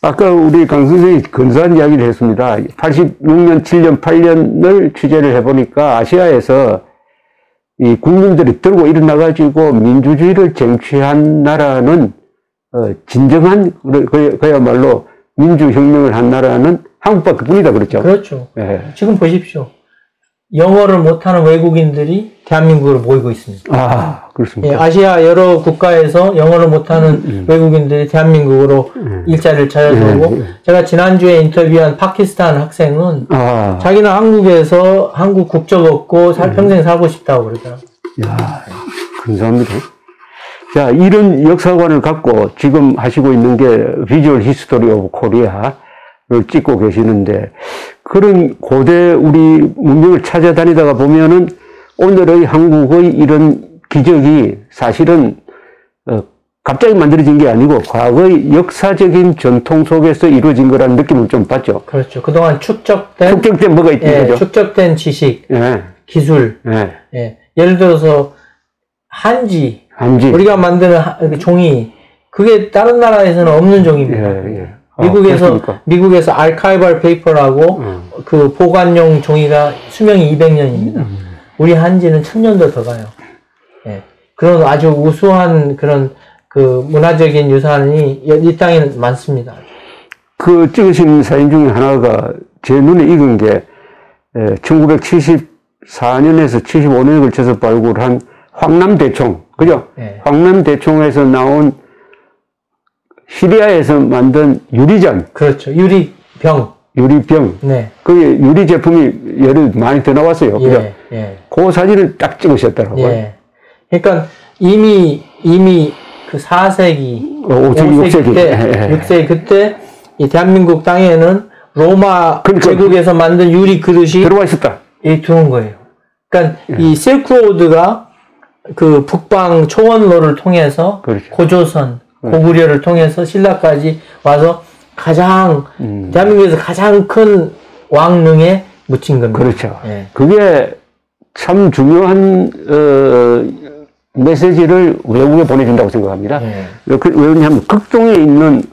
아까 우리 강 선생님이 근사한 이야기를 했습니다. 86년, 7년, 8년을 취재를 해보니까 아시아에서 이 국민들이 들고 일어나가지고 민주주의를 쟁취한 나라는 진정한 그야말로 민주혁명을 한 나라는 한국밖에 뿐이다 그랬죠. 그렇죠. 지금 보십시오. 영어를 못하는 외국인들이 대한민국으로 모이고 있습니다. 아, 그렇습니까? 아시아 여러 국가에서 영어를 못하는 외국인들이 대한민국으로 일자리를 찾아오고 제가 지난주에 인터뷰한 파키스탄 학생은 자기는 한국에서 한국 국적 얻고 평생 살고 싶다고 그러더라고요. 이야, 감사합니다. 자, 이런 역사관을 갖고 지금 하시고 있는 게 비주얼 히스토리 오브 코리아를 찍고 계시는데 그런 고대 우리 문명을 찾아다니다가 보면은 오늘의 한국의 이런 기적이 사실은 갑자기 만들어진 게 아니고 과거의 역사적인 전통 속에서 이루어진 거라는 느낌을 좀 받죠. 그렇죠. 그동안 축적된 뭐가 있는 거죠. 축적된 지식, 기술. 예를 들어서 한지. 우리가 만드는 종이 그게 다른 나라에서는 없는 종입니다. 미국에서 아카이벌 페이퍼라고 그 보관용 종이가 수명이 200년입니다. 우리 한지는 1000년도 더 가요. 그런 아주 우수한 그런 그 문화적인 유산이 이 땅에 많습니다. 그 찍으신 사진 중에 하나가 제 눈에 익은 게 1974년에서 75년에 걸쳐서 발굴한 황남대총, 그죠? 황남대총에서 나온 시리아에서 만든 유리잔. 그렇죠. 유리병. 그게 유리 제품이 예를 많이 더 나왔어요. 그죠? 그 사진을 딱 찍으셨더라고요. 그러니까 이미 그 4세기, 5세기, 때, 6세기 그때 이 대한민국 땅에는 로마 제국에서 만든 유리 그릇이 들어와 있었다. 들어온 거예요. 그러니까 이 실크로드가 그 북방 초원로를 통해서 고조선, 고구려를 통해서 신라까지 와서 대한민국에서 가장 큰 왕릉에 묻힌 겁니다. 그렇죠. 그게 참 중요한 메시지를 외국에 보내준다고 생각합니다. 왜냐하면 극동에 있는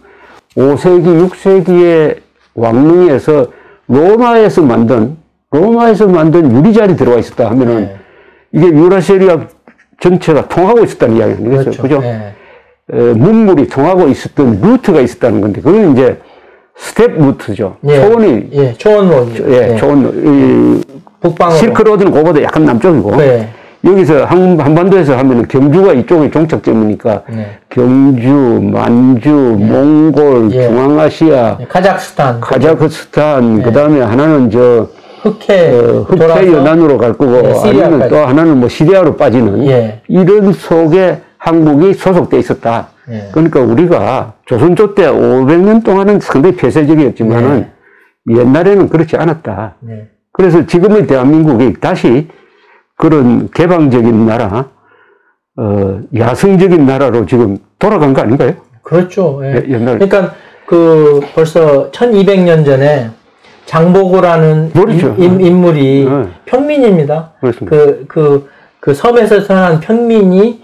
5세기, 6세기의 왕릉에서 로마에서 만든 유리잔이 들어와 있었다 하면은 이게 유라시아 전체가 통하고 있었다는 이야기 아니겠어요? 그죠? 문물이 통하고 있었던 루트가 있었다는 건데, 그건 이제 스텝 루트죠. 초원로. 북방으로. 실크로드는 그거보다 약간 남쪽이고, 여기서 한반도에서 하면은 경주가 이쪽이 종착점이니까, 경주, 만주, 몽골, 중앙아시아, 카자흐스탄, 그 다음에 하나는 흑해 연안으로 갈 거고, 네, 아니면 또 하나는 뭐 시리아로 빠지는 예. 이런 속에 한국이 소속돼 있었다. 예. 그러니까 우리가 조선조 때 500년 동안은 상당히 폐쇄적이었지만은 옛날에는 그렇지 않았다. 네. 그래서 지금의 대한민국이 다시 그런 개방적인 나라, 야성적인 나라로 지금 돌아간 거 아닌가요? 그렇죠. 예. 옛날. 그러니까 벌써 1200년 전에 장보고라는 그렇죠. 인물이 평민입니다. 그렇습니다. 그 섬에서 태어난 평민이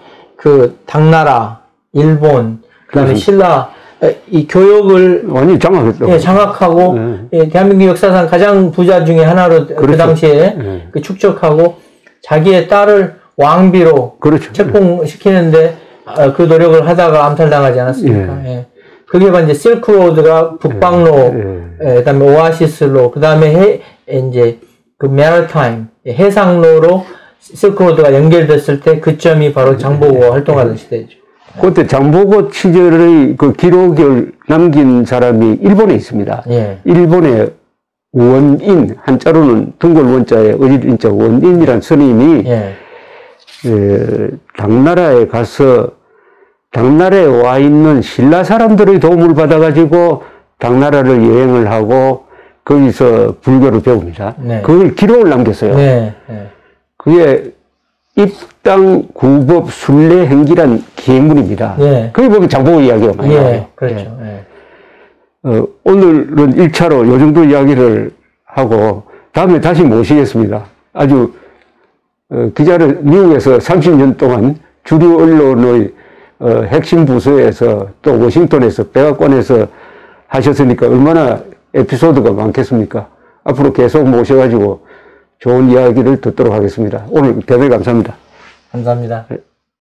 당나라, 일본, 그다음에 신라, 이 교역을 완전히 장악했다고. 예, 장악하고 예, 대한민국 역사상 가장 부자 중에 하나로 그렇죠. 그 당시에 축적하고 자기의 딸을 왕비로 그렇죠. 책봉시키는데 그 노력을 하다가 암살당하지 않았습니까? 예. 그게 이제 실크로드가 북방로, 그다음에 오아시스로, 그다음에 이제 그 메리타임 해상로로 실크로드가 연결됐을 때 그 점이 바로 장보고 활동하던 시대죠. 그때 장보고 취재의 그 기록을 남긴 사람이 일본에 있습니다. 예. 일본의 원인, 한자로는 등골 원자에 어질인자 원인이란 스님이 당나라에 가서 당나라에 와 있는 신라 사람들의 도움을 받아가지고 당나라를 여행을 하고 거기서 불교를 배웁니다. 네. 그걸 기록을 남겼어요. 네. 그게 입당 구법 순례 행기란 기행문입니다. 네. 거기 보면 장보고 이야기가 많이 나와요. 그렇죠. 오늘은 1차로 요 정도 이야기를 하고 다음에 다시 모시겠습니다. 아주 기자를 미국에서 30년 동안 주류 언론의 핵심 부서에서 또 워싱턴에서 백악관에서 하셨으니까 얼마나 에피소드가 많겠습니까? 앞으로 계속 모셔가지고 좋은 이야기를 듣도록 하겠습니다. 오늘 대단히 감사합니다. 감사합니다.